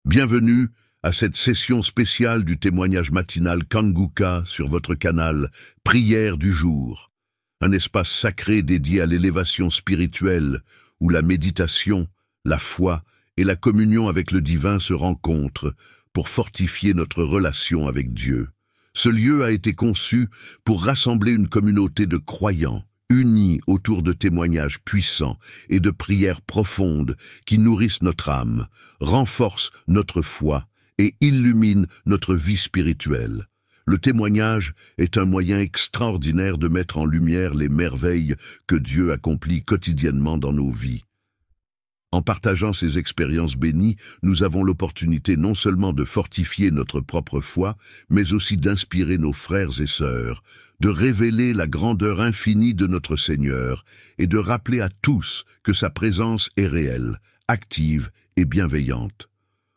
Bienvenue à cette session spéciale du témoignage matinal Kanguka sur votre canal Prière du jour, un espace sacré dédié à l'élévation spirituelle où la méditation, la foi et la communion avec le divin se rencontrent pour fortifier notre relation avec Dieu. Ce lieu a été conçu pour rassembler une communauté de croyants, unis autour de témoignages puissants et de prières profondes qui nourrissent notre âme, renforcent notre foi et illuminent notre vie spirituelle. Le témoignage est un moyen extraordinaire de mettre en lumière les merveilles que Dieu accomplit quotidiennement dans nos vies. En partageant ces expériences bénies, nous avons l'opportunité non seulement de fortifier notre propre foi, mais aussi d'inspirer nos frères et sœurs, de révéler la grandeur infinie de notre Seigneur et de rappeler à tous que sa présence est réelle, active et bienveillante.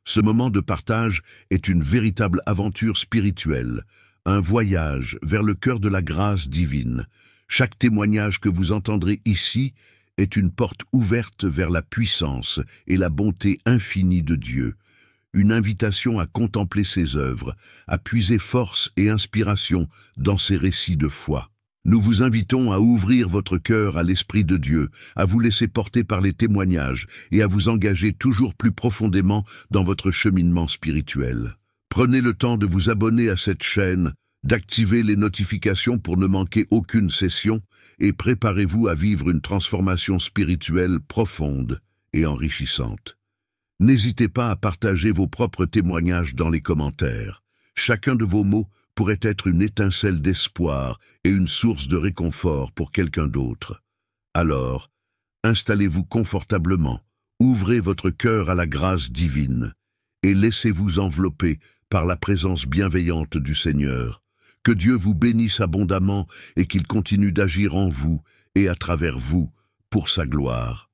Ce moment de partage est une véritable aventure spirituelle, un voyage vers le cœur de la grâce divine. Chaque témoignage que vous entendrez ici est une porte ouverte vers la puissance et la bonté infinie de Dieu, une invitation à contempler ses œuvres, à puiser force et inspiration dans ses récits de foi. Nous vous invitons à ouvrir votre cœur à l'Esprit de Dieu, à vous laisser porter par les témoignages et à vous engager toujours plus profondément dans votre cheminement spirituel. Prenez le temps de vous abonner à cette chaîne, d'activer les notifications pour ne manquer aucune session et préparez-vous à vivre une transformation spirituelle profonde et enrichissante. N'hésitez pas à partager vos propres témoignages dans les commentaires. Chacun de vos mots pourrait être une étincelle d'espoir et une source de réconfort pour quelqu'un d'autre. Alors, installez-vous confortablement, ouvrez votre cœur à la grâce divine et laissez-vous envelopper par la présence bienveillante du Seigneur. Que Dieu vous bénisse abondamment et qu'il continue d'agir en vous et à travers vous pour sa gloire.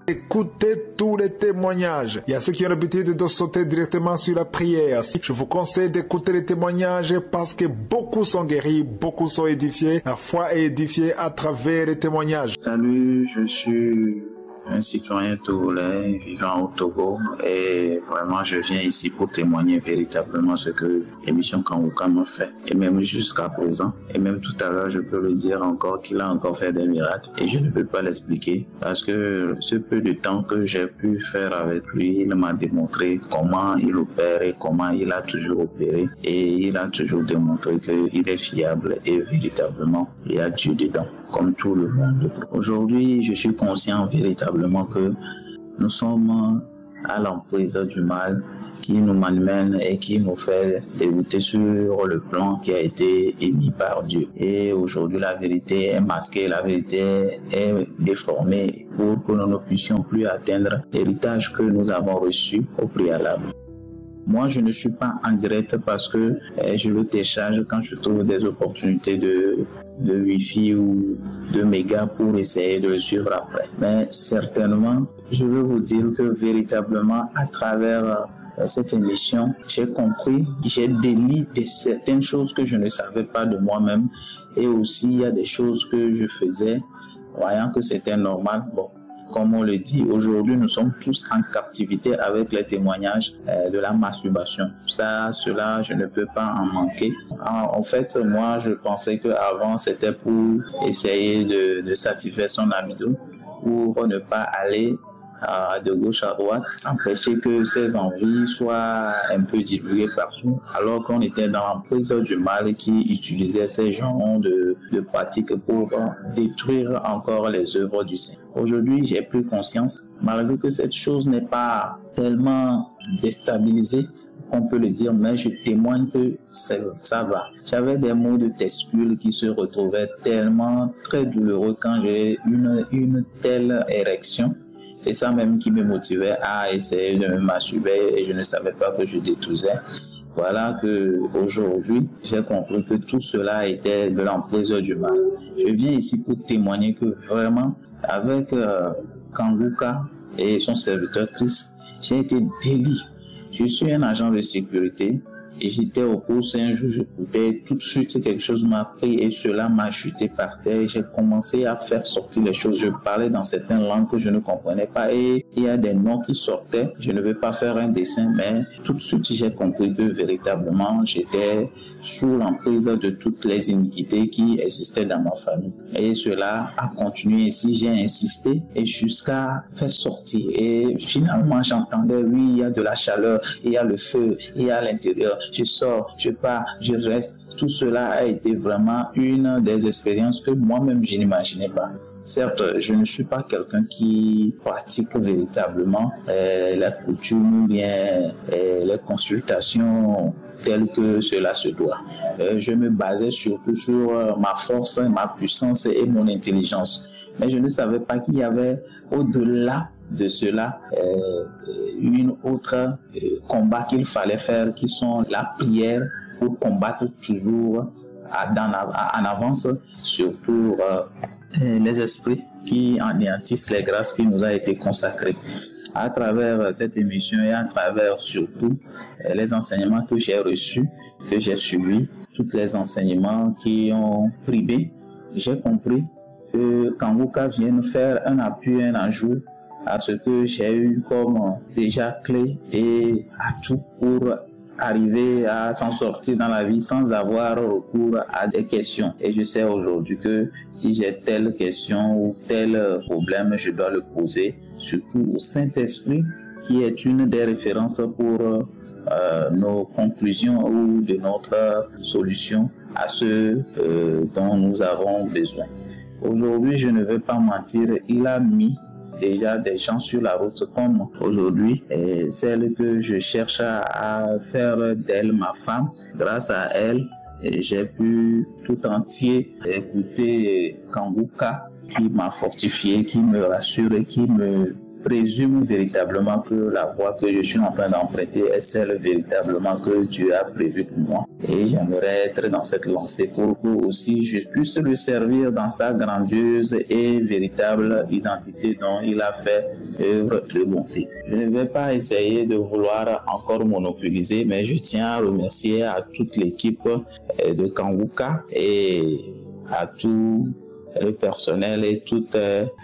Écoutez tous les témoignages. Il y a ceux qui ont l'habitude de sauter directement sur la prière. Je vous conseille d'écouter les témoignages parce que beaucoup sont guéris, beaucoup sont édifiés. La foi est édifiée à travers les témoignages. Salut, je suis un citoyen togolais vivant au Togo et vraiment je viens ici pour témoigner véritablement ce que l'émission Kanguka m'a fait et même jusqu'à présent et même tout à l'heure je peux le dire encore qu'il a encore fait des miracles et je ne peux pas l'expliquer parce que ce peu de temps que j'ai pu faire avec lui, il m'a démontré comment il opère et comment il a toujours opéré et il a toujours démontré qu'il est fiable et véritablement il y a Dieu dedans comme tout le monde. Aujourd'hui, je suis conscient véritablement que nous sommes à l'emprise du mal qui nous malmène et qui nous fait débuter sur le plan qui a été émis par Dieu. Et aujourd'hui, la vérité est masquée, la vérité est déformée pour que nous ne puissions plus atteindre l'héritage que nous avons reçu au préalable. Moi, je ne suis pas en direct parce que je le télécharge quand je trouve des opportunités de Wi-Fi ou de méga pour essayer de le suivre après. Mais certainement, je veux vous dire que véritablement, à travers cette émission, j'ai compris, j'ai délié de certaines choses que je ne savais pas de moi-même et aussi il y a des choses que je faisais croyant que c'était normal. Bon. Comme on le dit, aujourd'hui, nous sommes tous en captivité avec les témoignages de la masturbation. Cela, je ne peux pas en manquer. En fait, moi, je pensais qu'avant, c'était pour essayer de satisfaire son amido, pour ne pas aller de gauche à droite, empêcher que ses envies soient un peu divulguées partout, alors qu'on était dans l'emprise du mal qui utilisait ces genres de pratiques pour détruire encore les œuvres du Seigneur. Aujourd'hui, j'ai pris conscience, malgré que cette chose n'est pas tellement déstabilisée, on peut le dire, mais je témoigne que ça va. J'avais des maux de testicules qui se retrouvaient tellement très douloureux quand j'ai une telle érection. C'est ça même qui me motivait à essayer de me masturber et je ne savais pas que je détruisais. Voilà que aujourd'hui, j'ai compris que tout cela était de l'emprise du mal. Je viens ici pour témoigner que vraiment, avec Kanguka et son serviteur Christ, j'ai été délié. Je suis un agent de sécurité Et j'étais au poste, un jour j'écoutais, tout de suite quelque chose m'a pris et cela m'a chuté par terre. J'ai commencé à faire sortir les choses. Je parlais dans certaines langues que je ne comprenais pas et il y a des noms qui sortaient. Je ne vais pas faire un dessin, mais tout de suite j'ai compris que véritablement j'étais sous l'emprise de toutes les iniquités qui existaient dans ma famille. Et cela a continué ici, j'ai insisté et jusqu'à faire sortir. Et finalement j'entendais, oui, il y a de la chaleur, il y a le feu, il y a l'intérieur. Je sors, je pars, je reste. Tout cela a été vraiment une des expériences que moi-même je n'imaginais pas. Certes, je ne suis pas quelqu'un qui pratique véritablement la coutume ou bien les consultations telles que cela se doit. Je me basais surtout sur ma force, ma puissance et mon intelligence. Mais je ne savais pas qu'il y avait au-delà de cela une autre combat qu'il fallait faire, qui sont la prière pour combattre toujours en avance, surtout les esprits qui anéantissent les grâces qui nous a été consacrées. À travers cette émission et à travers surtout les enseignements que j'ai reçus, que j'ai suivis, tous les enseignements qui ont primé, j'ai compris que Kanguka vient faire un appui, un ajout à ce que j'ai eu comme déjà clé et atout pour arriver à s'en sortir dans la vie sans avoir recours à des questions. Et je sais aujourd'hui que si j'ai telle question ou tel problème, je dois le poser, surtout au Saint-Esprit, qui est une des références pour nos conclusions ou de notre solution à ce dont nous avons besoin. Aujourd'hui, je ne vais pas mentir, il a mis déjà des gens sur la route comme aujourd'hui, et celle que je cherche à faire d'elle ma femme. Grâce à elle, j'ai pu tout entier écouter Kanguka qui m'a fortifié, qui me rassure et qui me présume véritablement que la voie que je suis en train d'emprunter est celle véritablement que Dieu a prévue pour moi. Et j'aimerais être dans cette lancée pour que aussi je puisse le servir dans sa grandieuse et véritable identité dont il a fait œuvre de bonté. Je ne vais pas essayer de vouloir encore monopoliser, mais je tiens à remercier à toute l'équipe de Kanguka et à tout le personnel et tous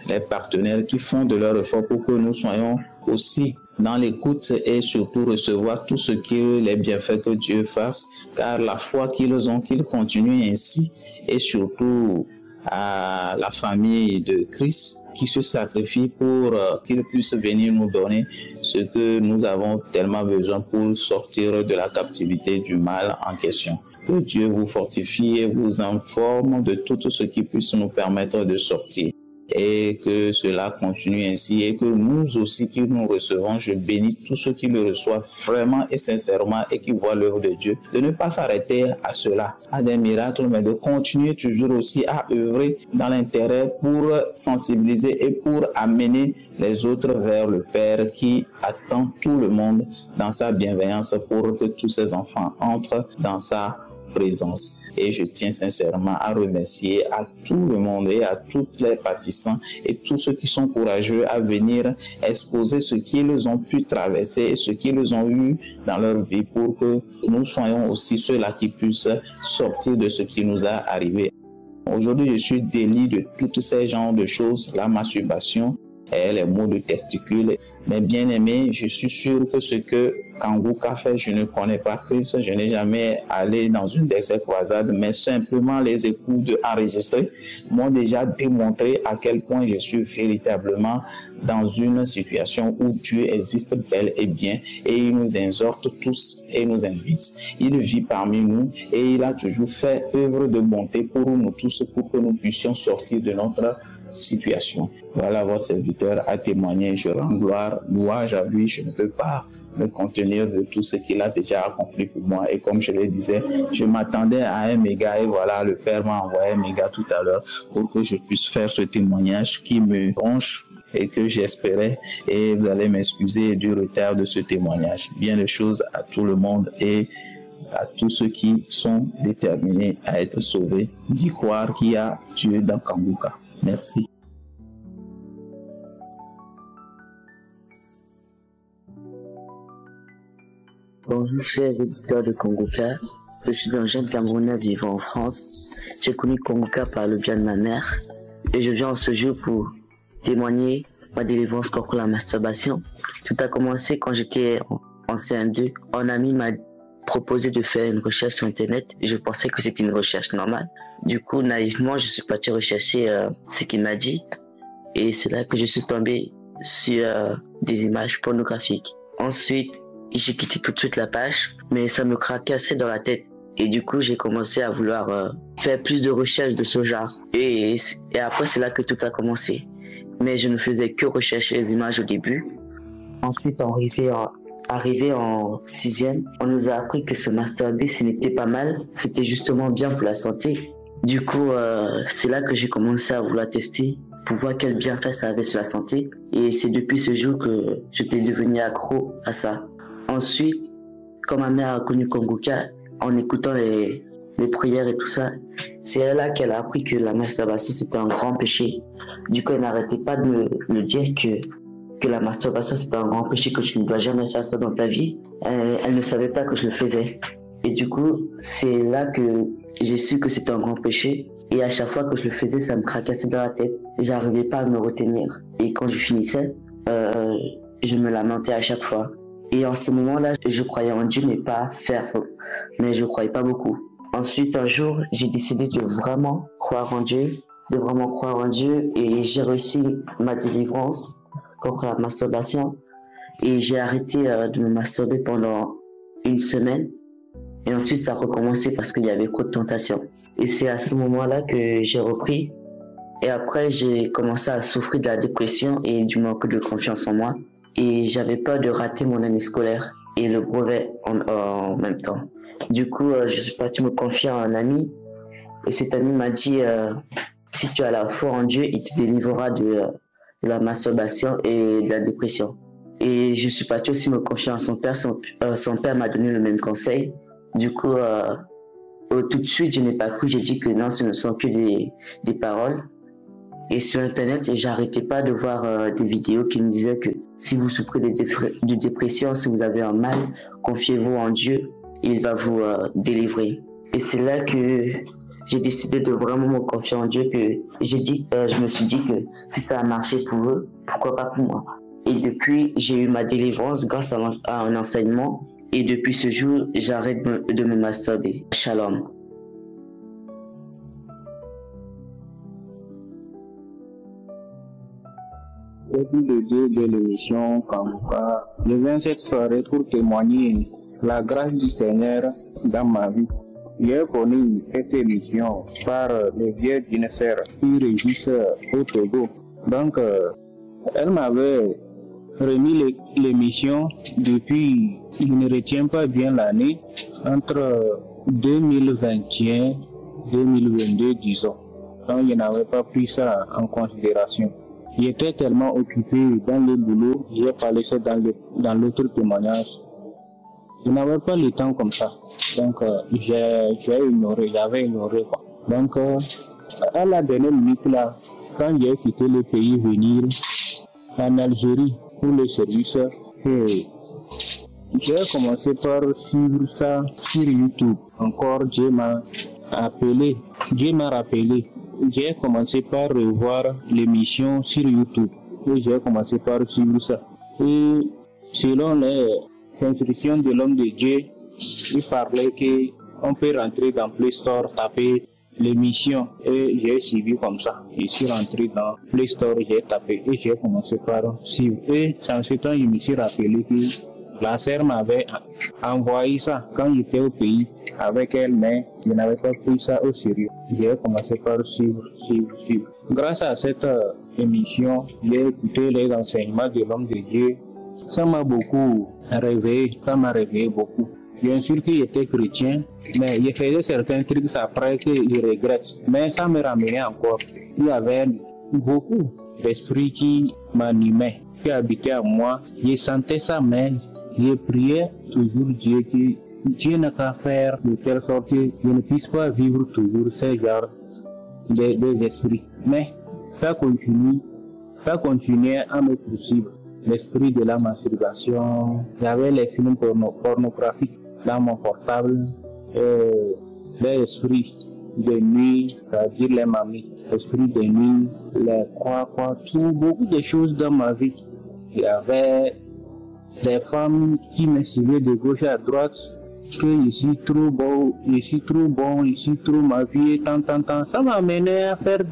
les partenaires qui font de leur effort pour que nous soyons aussi dans l'écoute et surtout recevoir tout ce qui les bienfaits que Dieu fasse, car la foi qu'ils ont, qu'ils continuent ainsi, et surtout à la famille de Christ qui se sacrifie pour qu'il puisse venir nous donner ce que nous avons tellement besoin pour sortir de la captivité du mal en question. Que Dieu vous fortifie et vous informe de tout ce qui puisse nous permettre de sortir. Et que cela continue ainsi et que nous aussi qui nous recevons, je bénis tous ceux qui le reçoivent vraiment et sincèrement et qui voient l'œuvre de Dieu, de ne pas s'arrêter à cela, à des miracles, mais de continuer toujours aussi à œuvrer dans l'intérêt pour sensibiliser et pour amener les autres vers le Père qui attend tout le monde dans sa bienveillance pour que tous ses enfants entrent dans sa présence. Et je tiens sincèrement à remercier à tout le monde et à tous les partisans et tous ceux qui sont courageux à venir exposer ce qu'ils ont pu traverser et ce qu'ils ont eu dans leur vie pour que nous soyons aussi ceux-là qui puissent sortir de ce qui nous a arrivé. Aujourd'hui, je suis délié de tous ces genres de choses, la masturbation et les maux de testicules. Mais bien aimé, je suis sûr que ce que Kanguka fait, je ne connais pas Christ, je n'ai jamais allé dans une de ces croisades, mais simplement les écoutes enregistrés m'ont déjà démontré à quel point je suis véritablement dans une situation où Dieu existe bel et bien et il nous exhorte tous et nous invite. Il vit parmi nous et il a toujours fait œuvre de bonté pour nous tous pour que nous puissions sortir de notre situation. Voilà, votre serviteur a témoigné, je rends gloire, louange à lui, je ne peux pas me contenir de tout ce qu'il a déjà accompli pour moi. Et comme je le disais, je m'attendais à un méga et voilà, le Père m'a envoyé un méga tout à l'heure pour que je puisse faire ce témoignage qui me ronge et que j'espérais, et vous allez m'excuser du retard de ce témoignage. Bien les choses à tout le monde et à tous ceux qui sont déterminés à être sauvés, d'y croire qu'il y a Dieu dans Kanguka. Merci. Bonjour chers éditeurs de Kongoka, je suis un jeune Camerounais vivant en France. J'ai connu Kongoka par le bien de ma mère et je viens en ce jour pour témoigner ma délivrance contre la masturbation. Tout a commencé quand j'étais en CM2. Un ami m'a proposé de faire une recherche sur internet et je pensais que c'était une recherche normale. Du coup, naïvement, je suis parti rechercher ce qu'il m'a dit et c'est là que je suis tombé sur des images pornographiques. Ensuite, j'ai quitté tout de suite la page, mais ça me craquait dans la tête. Et du coup, j'ai commencé à vouloir faire plus de recherches de ce genre. Et après, c'est là que tout a commencé. Mais je ne faisais que rechercher les images au début. Ensuite, arrivé en 6e, on nous a appris que se masturber, ce n'était pas mal. C'était justement bien pour la santé. Du coup, c'est là que j'ai commencé à vouloir tester pour voir quel bienfait ça avait sur la santé. Et c'est depuis ce jour que j'étais devenu accro à ça. Ensuite, quand ma mère a connu Kongoka, en écoutant les prières et tout ça, c'est là qu'elle a appris que la masturbation c'était un grand péché. Du coup, elle n'arrêtait pas de me dire que la masturbation c'était un grand péché, que tu ne dois jamais faire ça dans ta vie. Elle ne savait pas que je le faisais. Et du coup, c'est là que j'ai su que c'était un grand péché. Et à chaque fois que je le faisais, ça me craquassait dans la tête. J'arrivais pas à me retenir. Et quand je finissais, je me lamentais à chaque fois. Et en ce moment-là, je croyais en Dieu, mais pas ferme. Mais je croyais pas beaucoup. Ensuite, un jour, j'ai décidé de vraiment croire en Dieu, et j'ai reçu ma délivrance contre la masturbation. Et j'ai arrêté de me masturber pendant une semaine. Et ensuite, ça a recommencé parce qu'il y avait trop de tentations. Et c'est à ce moment-là que j'ai repris. Et après, j'ai commencé à souffrir de la dépression et du manque de confiance en moi. Et j'avais peur de rater mon année scolaire et le brevet en même temps. Du coup, je suis parti me confier à un ami. Et cet ami m'a dit, si tu as la foi en Dieu, il te délivrera de la masturbation et de la dépression. Et je suis parti aussi me confier à son père. Son père m'a donné le même conseil. Du coup, tout de suite, je n'ai pas cru. J'ai dit que non, ce ne sont que des paroles. Et sur Internet, j'arrêtais pas de voir des vidéos qui me disaient que si vous souffrez de dépression, si vous avez un mal, confiez-vous en Dieu, il va vous délivrer. Et c'est là que j'ai décidé de vraiment me confier en Dieu, que je me suis dit que si ça a marché pour eux, pourquoi pas pour moi. Et depuis, j'ai eu ma délivrance grâce à un enseignement. Et depuis ce jour, j'arrête de me masturber. Shalom. Depuis le début de l'émission Kongoka, je viens cette soirée pour témoigner la grâce du Seigneur dans ma vie. J'ai connu cette émission par le biais d'une sœur qui résiste au Togo. Donc, elle m'avait remis l'émission depuis, je ne retiens pas bien l'année, entre 2021 et 2022, disons. Donc, je n'avais pas pris ça en considération. J'étais tellement occupé dans le boulot, j'ai parlé ça dans l'autre témoignage. Je n'avais pas le temps comme ça. Donc, j'avais ignoré quoi. Donc, à la dernière minute là, quand j'ai quitté le pays venir en Algérie pour le service, j'ai commencé par suivre ça sur YouTube. Encore, Dieu m'a rappelé. J'ai commencé par revoir l'émission sur YouTube et j'ai commencé par suivre ça. Et selon les instructions de l'homme de Dieu, il parlait qu'on peut rentrer dans Play Store, taper l'émission et j'ai suivi comme ça. Je suis rentré dans Play Store, j'ai tapé et j'ai commencé par suivre. Et en ce temps, je me suis rappelé que la sœur m'avait envoyé ça quand j'étais au pays avec elle, mais je n'avais pas pris ça au sérieux. J'ai commencé par suivre. Grâce à cette émission, j'ai écouté les enseignements de l'homme de Dieu. Ça m'a beaucoup réveillé, beaucoup. Bien sûr que j'étais chrétien, mais je faisais certains trucs après que je regrette. Mais ça me ramenait encore. Il y avait beaucoup d'esprits qui m'animaient, qui habitaient à moi. Je sentais ça, mais je priais toujours Dieu que Dieu n'a qu'à faire de telle sorte que je ne puisse pas vivre toujours ce genre des esprits. Mais ça continuait à me poursuivre. l'esprit de la masturbation. Il y avait les films pornographiques dans mon portable. L'esprit de nuit, c'est-à-dire les mamies, l'esprit de nuit, les tout, beaucoup de choses dans ma vie. Il y avait des femmes qui me suivaient de gauche à droite, que je suis trop beau, je suis trop bon, je suis trop ma vie, tant. Ça m'a amené à faire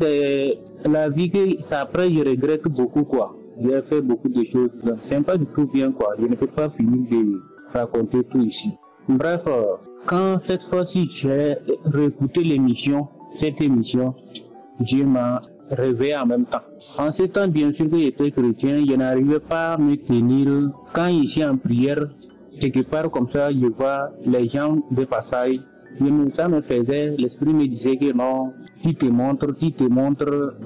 la vie que ça, après je regrette beaucoup quoi. J'ai fait beaucoup de choses, donc c'est pas du tout bien quoi. Je ne peux pas finir de raconter tout ici. Bref, quand cette fois-ci j'ai réécouté cette émission, Dieu m'a réveillé en même temps. En ce temps, bien sûr que j'étais chrétien, je n'arrivais pas à me tenir. Quand ici en prière, quelque part comme ça, je vois les gens de passage. Ça me faisait, l'esprit me disait que non, tu te montres,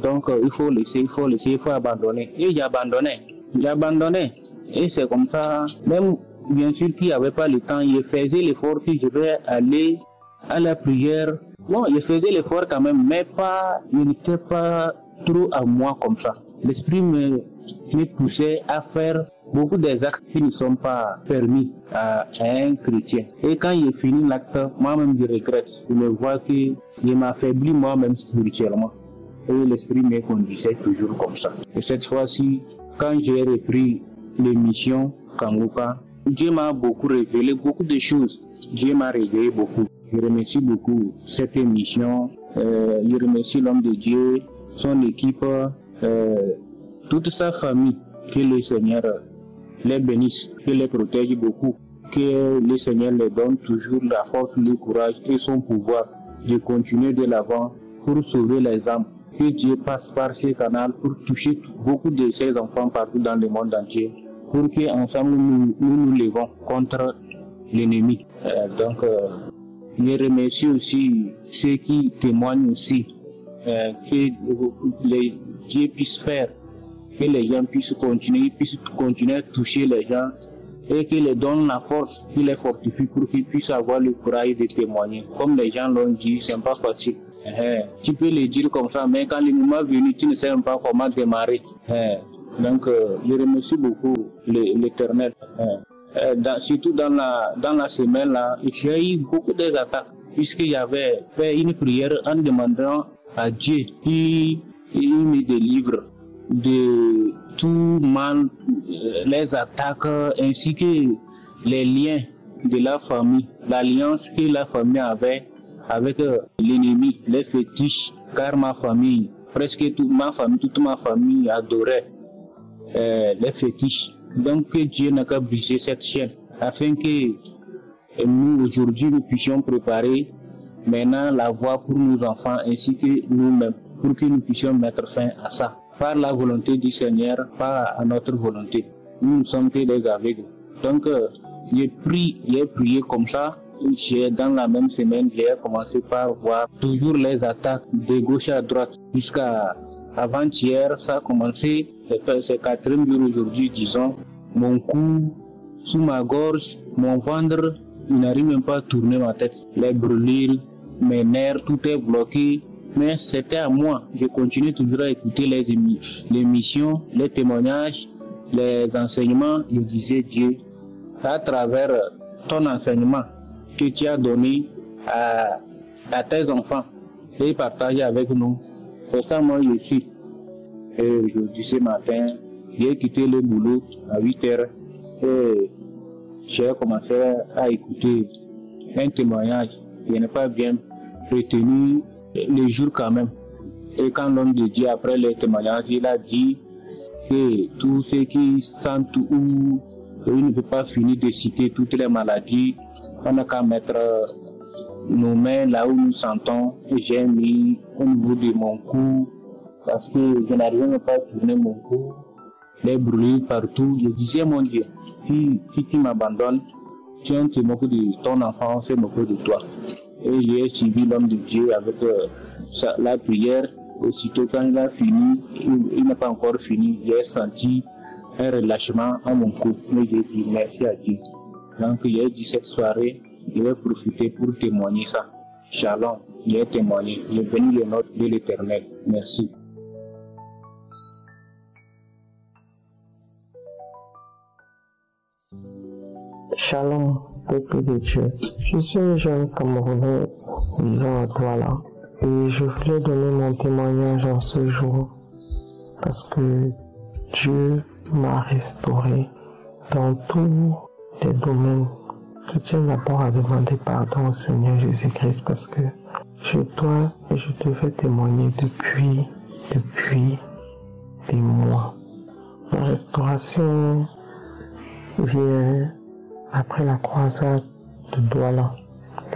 donc il faut laisser, il faut abandonner. Et j'ai abandonné. Et c'est comme ça, même bien sûr qu'il n'y avait pas le temps, je faisais l'effort que je vais aller à la prière. Bon, je faisais l'effort quand même, mais il n'était pas trop à moi comme ça. L'esprit me poussait à faire beaucoup des actes qui ne sont pas permis à un chrétien. Et quand j'ai fini l'acte, moi-même je regrette. Je me vois que je m'affaiblis moi-même spirituellement. Et l'esprit me conduisait toujours comme ça. Et cette fois-ci, quand j'ai repris l'émission Kanguka, Dieu m'a beaucoup révélé beaucoup de choses. Dieu m'a révélé beaucoup. Je remercie beaucoup cette émission. Je remercie l'homme de Dieu, son équipe, toute sa famille. Que le Seigneur les bénisse, que les protège beaucoup, que le Seigneur les donne toujours la force, le courage et son pouvoir de continuer de l'avant pour sauver les âmes. Que Dieu passe par ce canal pour toucher beaucoup de ses enfants partout dans le monde entier, pour qu'ensemble nous levons contre l'ennemi. Je remercie aussi ceux qui témoignent aussi, que Dieu puisse faire que les gens puissent continuer à toucher les gens et qu'il les donne la force, qu'il les fortifie pour qu'ils puissent avoir le courage de témoigner. Comme les gens l'ont dit, c'est pas facile. Tu peux le dire comme ça, mais quand le moment est venu, tu ne sais même pas comment démarrer. Donc, je remercie beaucoup l'Éternel. Surtout dans la semaine là, j'ai eu beaucoup d'attaques, puisque j'avais fait une prière en demandant à Dieu qu'il me délivre de tout mal, les attaques ainsi que les liens de la famille, l'alliance que la famille avait avec l'ennemi, les fétiches, car ma famille, presque toute ma famille adorait les fétiches. Donc que Dieu n'a qu'à briser cette chaîne afin que nous aujourd'hui nous puissions préparer maintenant la voie pour nos enfants ainsi que nous-mêmes, pour que nous puissions mettre fin à ça. Par la volonté du Seigneur, pas à notre volonté. Nous ne sommes que des aveugles. Donc, j'ai prié comme ça. Dans la même semaine, j'ai commencé par voir toujours les attaques de gauche à droite. Jusqu'à avant-hier, ça a commencé, c'est 4e jour aujourd'hui, disons, mon cou, sous ma gorge, mon ventre, il n'arrive même pas à tourner ma tête. Les brûlures, mes nerfs, tout est bloqué. Mais c'était à moi. Je continue toujours à écouter les émissions, les témoignages, les enseignements. Je disais Dieu, à travers ton enseignement que tu as donné à tes enfants et partagé avec nous. C'est ça moi je suis. Et aujourd'hui ce matin, j'ai quitté le boulot à 8h et j'ai commencé à écouter un témoignage. Je n'ai pas bien retenu le jour quand même. Et quand l'homme de Dieu, après les témoignages, il a dit que tous ceux qui sentent ou il ne peut pas finir de citer toutes les maladies, on n'a qu'à mettre nos mains là où nous sentons. Et j'ai mis au niveau de mon cou parce que je n'arrivais même pas à tourner mon cou, les brûlures partout. Je disais mon Dieu, si tu m'abandonnes, tu te moques de ton enfant, on se moque de toi. Et j'ai suivi l'homme de Dieu avec la prière. Aussitôt quand il a fini, il n'a pas encore fini, j'ai senti un relâchement à mon cou. Mais j'ai dit merci à Dieu. Donc j'ai dit cette soirée, je vais profiter pour témoigner ça. Shalom, j'ai témoigné. J'ai béni le nom de l'Éternel. Merci. Shalom, peuple de Dieu. Je suis une jeune Camerounaise vivant à Douala et je voulais donner mon témoignage en ce jour parce que Dieu m'a restauré dans tous les domaines. Je tiens d'abord à demander pardon au Seigneur Jésus-Christ parce que je dois et je devais témoigner depuis des mois. Ma restauration vient après la croisade de Douala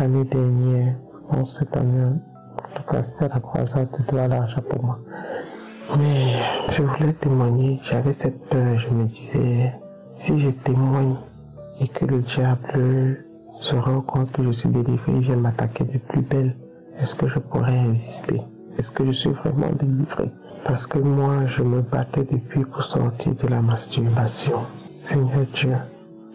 l'année dernière. Bon, cette année, en tout cas, c'était la croisade de Douala à Japoma. Mais je voulais témoigner, j'avais cette peur, je me disais, si je témoigne et que le diable se rend compte que je suis délivré, il vient m'attaquer de plus belle, est-ce que je pourrais résister? Est-ce que je suis vraiment délivré? Parce que moi, je me battais depuis pour sortir de la masturbation. Seigneur Dieu,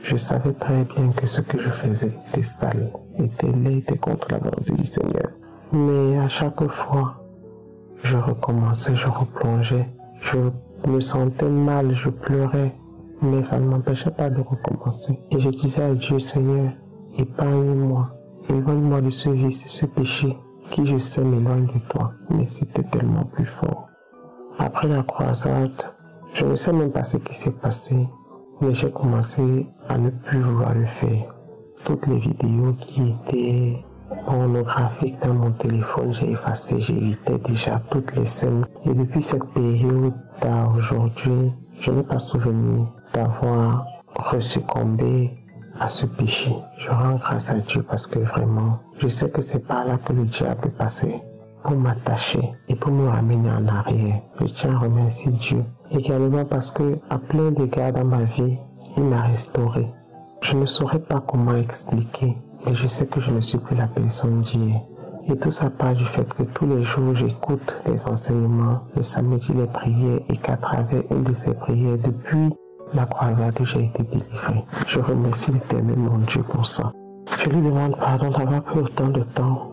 je savais très bien que ce que je faisais était sale, était laid, était contre la volonté du Seigneur. Mais à chaque fois, je recommençais, je replongeais, je me sentais mal, je pleurais, mais ça ne m'empêchait pas de recommencer. Et je disais à Dieu, Seigneur, épargne-moi, éloigne-moi de ce vice, de ce péché, qui je sais m'éloigne de toi, mais c'était tellement plus fort. Après la croisade, je ne sais même pas ce qui s'est passé, mais j'ai commencé à ne plus vouloir le faire. Toutes les vidéos qui étaient pornographiques dans mon téléphone, j'ai effacé, j'évitais déjà toutes les scènes. Et depuis cette période à aujourd'hui, je n'ai pas souvenir d'avoir succombé à ce péché. Je rends grâce à Dieu parce que vraiment, je sais que c'est par là que le diable passait pour m'attacher et pour me ramener en arrière. Je tiens à remercier Dieu. Également parce que, à plein d'égards dans ma vie, il m'a restauré. Je ne saurais pas comment expliquer, mais je sais que je ne suis plus la personne d'hier. Et tout ça part du fait que tous les jours, j'écoute les enseignements, le samedi les prières, et qu'à travers une de ces prières, depuis la croisade, j'ai été délivré. Je remercie l'Éternel, mon Dieu, pour ça. Je lui demande pardon d'avoir pris autant de temps,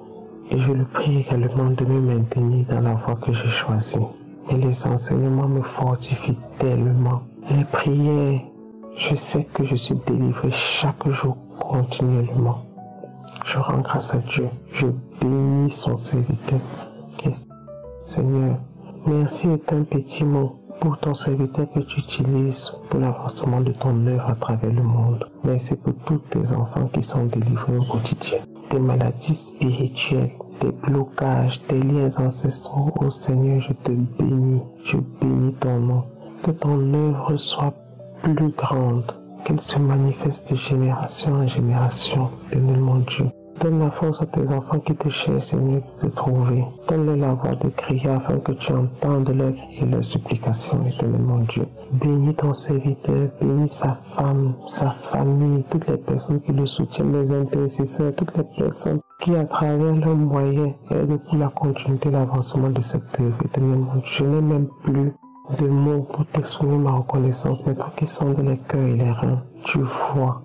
et je le prie également de me maintenir dans la voie que j'ai choisie. Et les enseignements me fortifient tellement. Les prières, je sais que je suis délivré chaque jour continuellement. Je rends grâce à Dieu. Je bénis son serviteur. Seigneur, merci est un petit mot pour ton serviteur que tu utilises pour l'avancement de ton œuvre à travers le monde. Merci pour tous tes enfants qui sont délivrés au quotidien. Des maladies spirituelles, des blocages, des liens ancestraux. Oh Seigneur, je te bénis. Je bénis ton nom. Que ton œuvre soit plus grande. Qu'elle se manifeste de génération en génération. Éternel mon Dieu. Donne la force à tes enfants qui te cherchent, Seigneur, de te trouver. Donne-leur la voix de crier afin que tu entendes leurs cris et leurs supplications, Éternel mon Dieu. Bénis ton serviteur, bénis sa femme, sa famille, toutes les personnes qui le soutiennent, les intercesseurs, toutes les personnes qui, à travers leurs moyens, aident pour la continuité et l'avancement de cette œuvre, Éternel mon Dieu. Je n'ai même plus de mots pour t'exprimer ma reconnaissance, mais toi qui sondes les cœurs et les reins, tu vois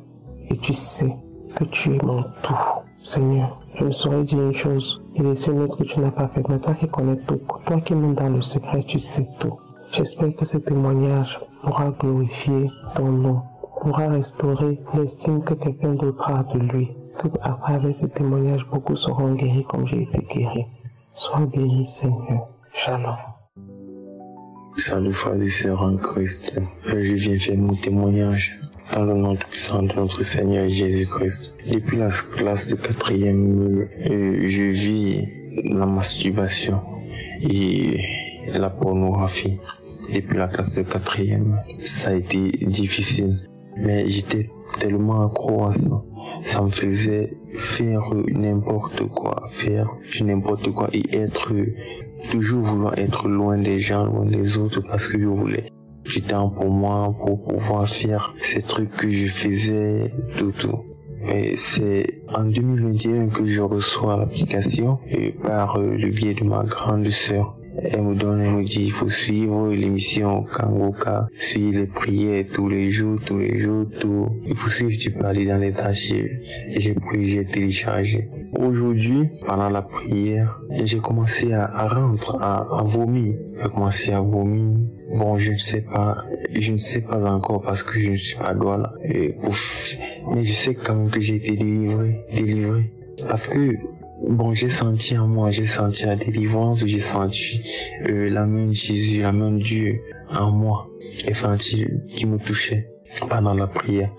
et tu sais que tu es mon tout. Seigneur, je ne saurais dire une chose et laisser une autre que tu n'as pas faite, mais toi qui connais tout, toi qui m'es dans le secret, tu sais tout. J'espère que ce témoignage pourra glorifier ton nom, pourra restaurer l'estime que quelqu'un d'autre a de lui, que à travers ce témoignage, beaucoup seront guéris comme j'ai été guéri. Sois béni, Seigneur. Shalom. Salut frères et sœurs en Christ, je viens faire mon témoignage dans le nom puissant de notre Seigneur Jésus-Christ. Depuis la classe de 4e, je vis la masturbation et la pornographie. Depuis la classe de 4e, ça a été difficile, mais j'étais tellement accro à ça. Ça me faisait faire n'importe quoi, et être toujours vouloir être loin des gens, loin des autres, parce que je voulais du temps pour moi, pour pouvoir faire ces trucs que je faisais, tout. Et c'est en 2021 que je reçois l'application par le biais de ma grande sœur. Elle me dit, il faut suivre l'émission Kangoka, suivre les prières tous les jours, tout. Il faut suivre, tu peux aller dans les tâches. J'ai pris, j'ai téléchargé. Aujourd'hui, pendant la prière, j'ai commencé à vomir. J'ai commencé à vomir. Bon, je ne sais pas encore parce que je ne suis pas Douala. Mais je sais quand même que j'ai été délivré. Parce que, bon, j'ai senti en moi, j'ai senti la délivrance, j'ai senti la main de Jésus, la main de Dieu en moi, et senti qui me touchait pendant la prière.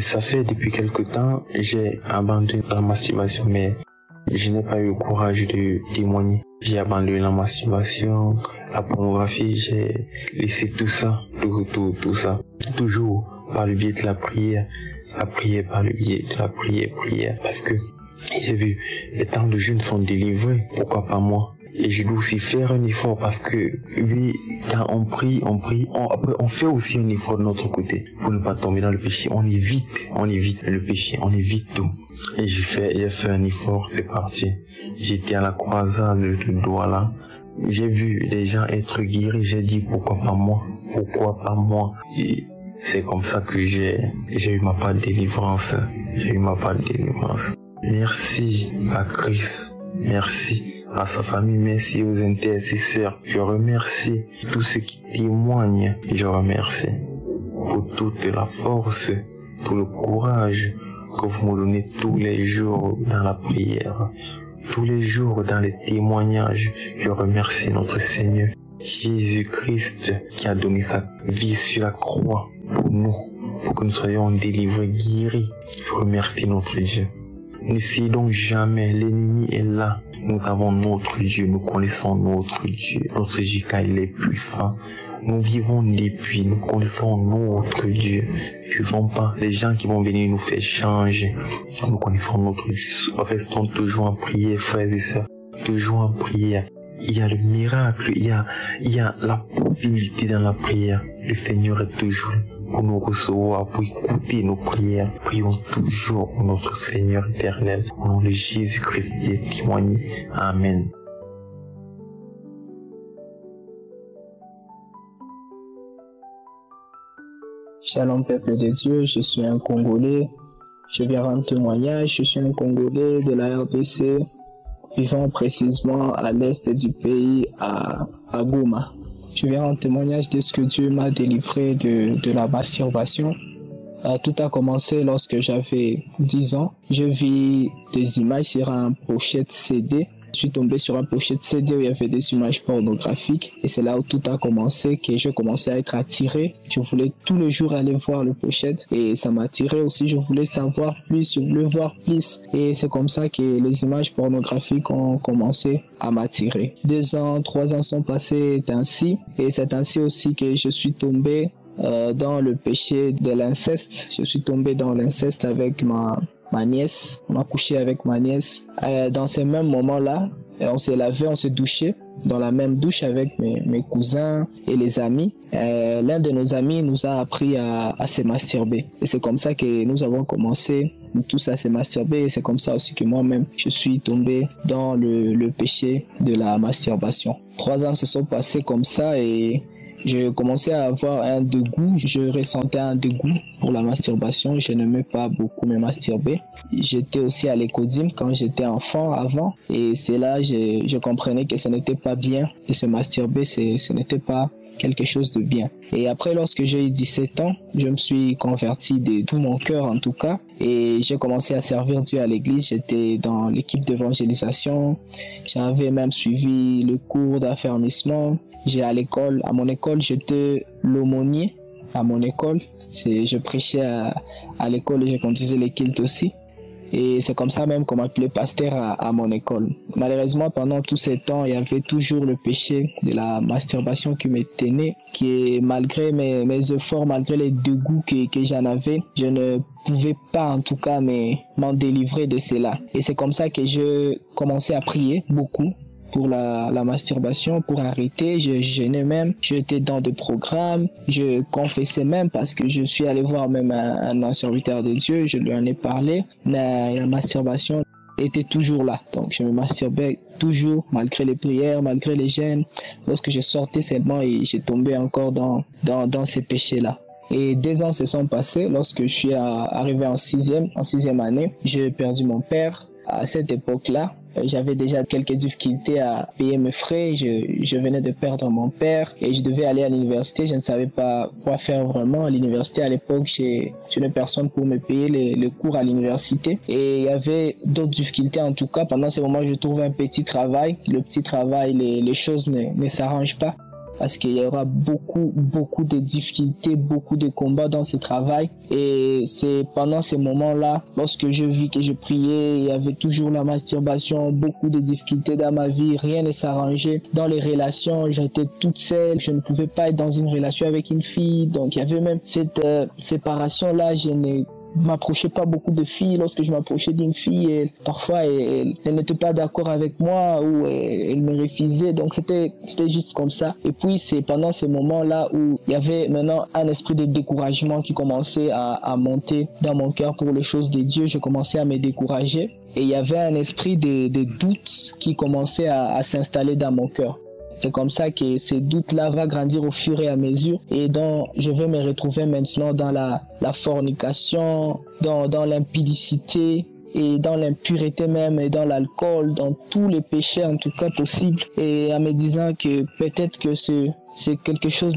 Ça fait depuis quelque temps, j'ai abandonné la masturbation, mais je n'ai pas eu le courage de témoigner. J'ai abandonné la masturbation, la pornographie, j'ai laissé tout ça, tout ça. Toujours par le biais de la prière par le biais de la prière. Parce que j'ai vu, les temps de jeunes sont délivrés, pourquoi pas moi? Et je dois aussi faire un effort parce que, oui, quand on prie, après on fait aussi un effort de notre côté pour ne pas tomber dans le péché. On évite le péché, on évite tout. Et j'ai fait un effort, c'est parti. J'étais à la croisade de Douala. J'ai vu les gens être guéris, j'ai dit pourquoi pas moi? Et c'est comme ça que j'ai eu ma part de délivrance. Merci à Christ, merci à sa famille, merci aux intercesseurs. Je remercie tous ceux qui témoignent. Je remercie pour toute la force, tout le courage que vous me donnez tous les jours dans la prière, tous les jours dans les témoignages. Je remercie notre Seigneur Jésus-Christ qui a donné sa vie sur la croix pour nous, pour que nous soyons délivrés, guéris. Je remercie notre Dieu. Ne cédons jamais, l'ennemi est là. Nous avons notre Dieu, nous connaissons notre Dieu car il est puissant. Nous vivons depuis, nous connaissons notre Dieu. Ce ne sont pas les gens qui vont venir nous faire changer. Nous connaissons notre Dieu. Restons toujours en prière, frères et sœurs. Toujours en prière. Il y a le miracle, il y a la possibilité dans la prière. Le Seigneur est toujours pour nous recevoir, pour écouter nos prières. Prions toujours pour notre Seigneur éternel. Au nom de Jésus-Christ qui est témoigné. Amen. Shalom peuple de Dieu, je suis un Congolais. Je viens rendre témoignage, je suis un Congolais de la RDC, vivant précisément à l'est du pays, à Goma. Je viens rendre témoignage de ce que Dieu m'a délivré de la masturbation. Tout a commencé lorsque j'avais 10 ans. Je vis des images sur un pochette CD. Je suis tombé sur un pochette CD où il y avait des images pornographiques. Et c'est là où tout a commencé, que je commençais à être attiré. Je voulais tous les jours aller voir le pochette. Et ça m'attirait aussi. Je voulais savoir plus, je voulais voir plus. Et c'est comme ça que les images pornographiques ont commencé à m'attirer. 2 ans, 3 ans sont passés ainsi. Et c'est ainsi aussi que je suis tombé dans le péché de l'inceste. Je suis tombé dans l'inceste avec ma nièce. On a couché avec ma nièce. Dans ces mêmes moments-là, on s'est lavé, on s'est douché dans la même douche avec mes cousins et les amis. L'un de nos amis nous a appris à se masturber. Et c'est comme ça que nous avons commencé tous à se masturber. Et c'est comme ça aussi que moi-même, je suis tombé dans le péché de la masturbation. 3 ans se sont passés comme ça et je commençais à avoir un dégoût, je ressentais un dégoût pour la masturbation, je n'aimais pas beaucoup me masturber. J'étais aussi à l'écodime quand j'étais enfant avant et c'est là je comprenais que ce n'était pas bien de se masturber, ce n'était pas quelque chose de bien. Et après, lorsque j'ai eu 17 ans, je me suis converti de tout mon cœur en tout cas et j'ai commencé à servir Dieu à l'église. J'étais dans l'équipe d'évangélisation, j'avais même suivi le cours d'affermissement. À mon école, j'étais l'aumônier à mon école. Je prêchais à l'école et je conduisais les cultes aussi. Et c'est comme ça même qu'on m'appelait pasteur à mon école. Malheureusement, pendant tous ces temps, il y avait toujours le péché de la masturbation qui me tenait, qui malgré mes efforts, malgré les dégoûts que j'en avais, je ne pouvais pas en tout cas m'en délivrer de cela. Et c'est comme ça que je commençais à prier beaucoup pour la masturbation, pour arrêter. Je jeûnais même, j'étais dans des programmes, je confessais même parce que je suis allé voir même un serviteur de Dieu, je lui en ai parlé, mais la masturbation était toujours là. Donc je me masturbais toujours malgré les prières, malgré les jeûnes. Lorsque je sortais seulement et j'ai tombé encore dans ces péchés-là. Et 2 ans se sont passés lorsque je suis arrivé en sixième année. J'ai perdu mon père. à cette époque-là. J'avais déjà quelques difficultés à payer mes frais. Je venais de perdre mon père et je devais aller à l'université. Je ne savais pas quoi faire vraiment. À l'université, à l'époque, je n'avais personne pour me payer les cours à l'université. Et il y avait d'autres difficultés. En tout cas, pendant ce moment, je trouvais un petit travail. Le petit travail, les choses ne s'arrangent pas. Parce qu'il y aura beaucoup de difficultés, beaucoup de combats dans ce travail. Et c'est pendant ces moments-là, lorsque je vis que je priais, il y avait toujours la masturbation, beaucoup de difficultés dans ma vie, rien ne s'arrangeait. Dans les relations, j'étais toute seule, je ne pouvais pas être dans une relation avec une fille. Donc il y avait même cette séparation-là, je m'approchais pas beaucoup de filles. Lorsque je m'approchais d'une fille, parfois elle n'était pas d'accord avec moi ou elle me refusait. Donc c'était juste comme ça. Et puis c'est pendant ce moment-là où il y avait maintenant un esprit de découragement qui commençait à monter dans mon cœur pour les choses de Dieu. Je commençais à me décourager et il y avait un esprit de doute qui commençait à s'installer dans mon cœur. C'est comme ça que ces doutes-là vont grandir au fur et à mesure et donc je vais me retrouver maintenant dans la fornication, dans l'impudicité et dans l'impureté même et dans l'alcool, dans tous les péchés en tout cas possibles, et en me disant que peut-être que c'est quelque chose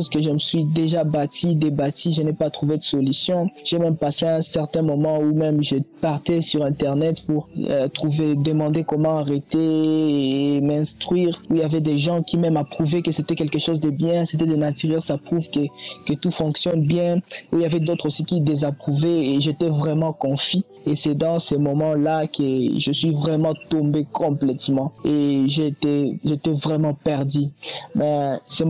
que je me suis déjà débâti, je n'ai pas trouvé de solution. J'ai même passé un certain moment où même je partais sur internet pour demander comment arrêter et m'instruire, où il y avait des gens qui même approuvaient que c'était quelque chose de bien, c'était de nature, ça prouve que tout fonctionne bien, où il y avait d'autres aussi qui désapprouvaient et j'étais vraiment confus. Et c'est dans ces moments-là que je suis vraiment tombé complètement et j'étais vraiment perdu. Mais c'est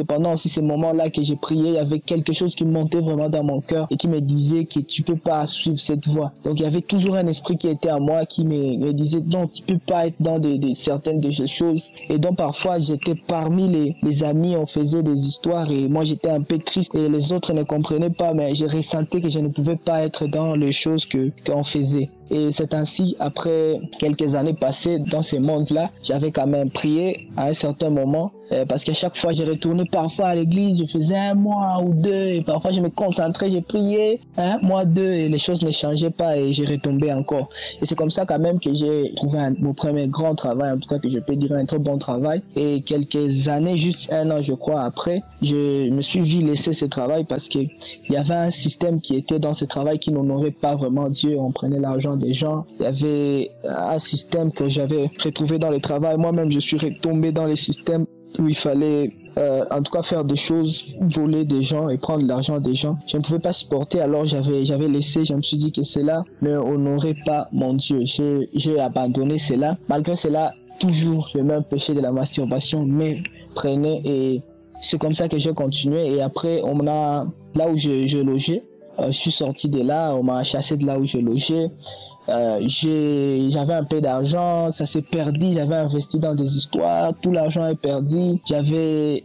pendant ces moments-là que j'ai prié, il y avait quelque chose qui montait vraiment dans mon cœur et qui me disait que tu peux pas suivre cette voie. Donc il y avait toujours un esprit qui était à moi qui me disait non, tu peux pas être dans certaines de ces choses. Et donc parfois j'étais parmi les amis, on faisait des histoires et moi j'étais un peu triste et les autres ne comprenaient pas, mais je ressentais que je ne pouvais pas être dans les choses qu'on faisait. Et c'est ainsi, après quelques années passées dans ce monde-là, j'avais quand même prié à un certain moment, parce qu'à chaque fois, je retournais parfois à l'église, je faisais 1 mois ou 2, et parfois je me concentrais, je priais 1 mois, 2, et les choses ne changeaient pas, et je retombais encore. Et c'est comme ça quand même que j'ai trouvé mon premier grand travail, en tout cas que je peux dire un très bon travail. Et quelques années, juste 1 an je crois après, je me suis vu laisser ce travail parce qu'il y avait un système qui était dans ce travail qui n'honorait pas vraiment Dieu, on prenait l'argent des gens. Il y avait un système que j'avais retrouvé dans le travail. Moi-même, je suis retombé dans les systèmes où il fallait en tout cas faire des choses, voler des gens et prendre l'argent des gens. Je ne pouvais pas supporter, alors j'avais laissé. Je me suis dit que cela ne honorait pas mon Dieu. J'ai abandonné cela. Malgré cela, toujours le même péché de la masturbation me prenait et c'est comme ça que j'ai continué. Et après, là où je logeais, je suis sorti de là, on m'a chassé de là où je logeais. J'avais un peu d'argent, ça s'est perdu, j'avais investi dans des histoires, tout l'argent est perdu, j'avais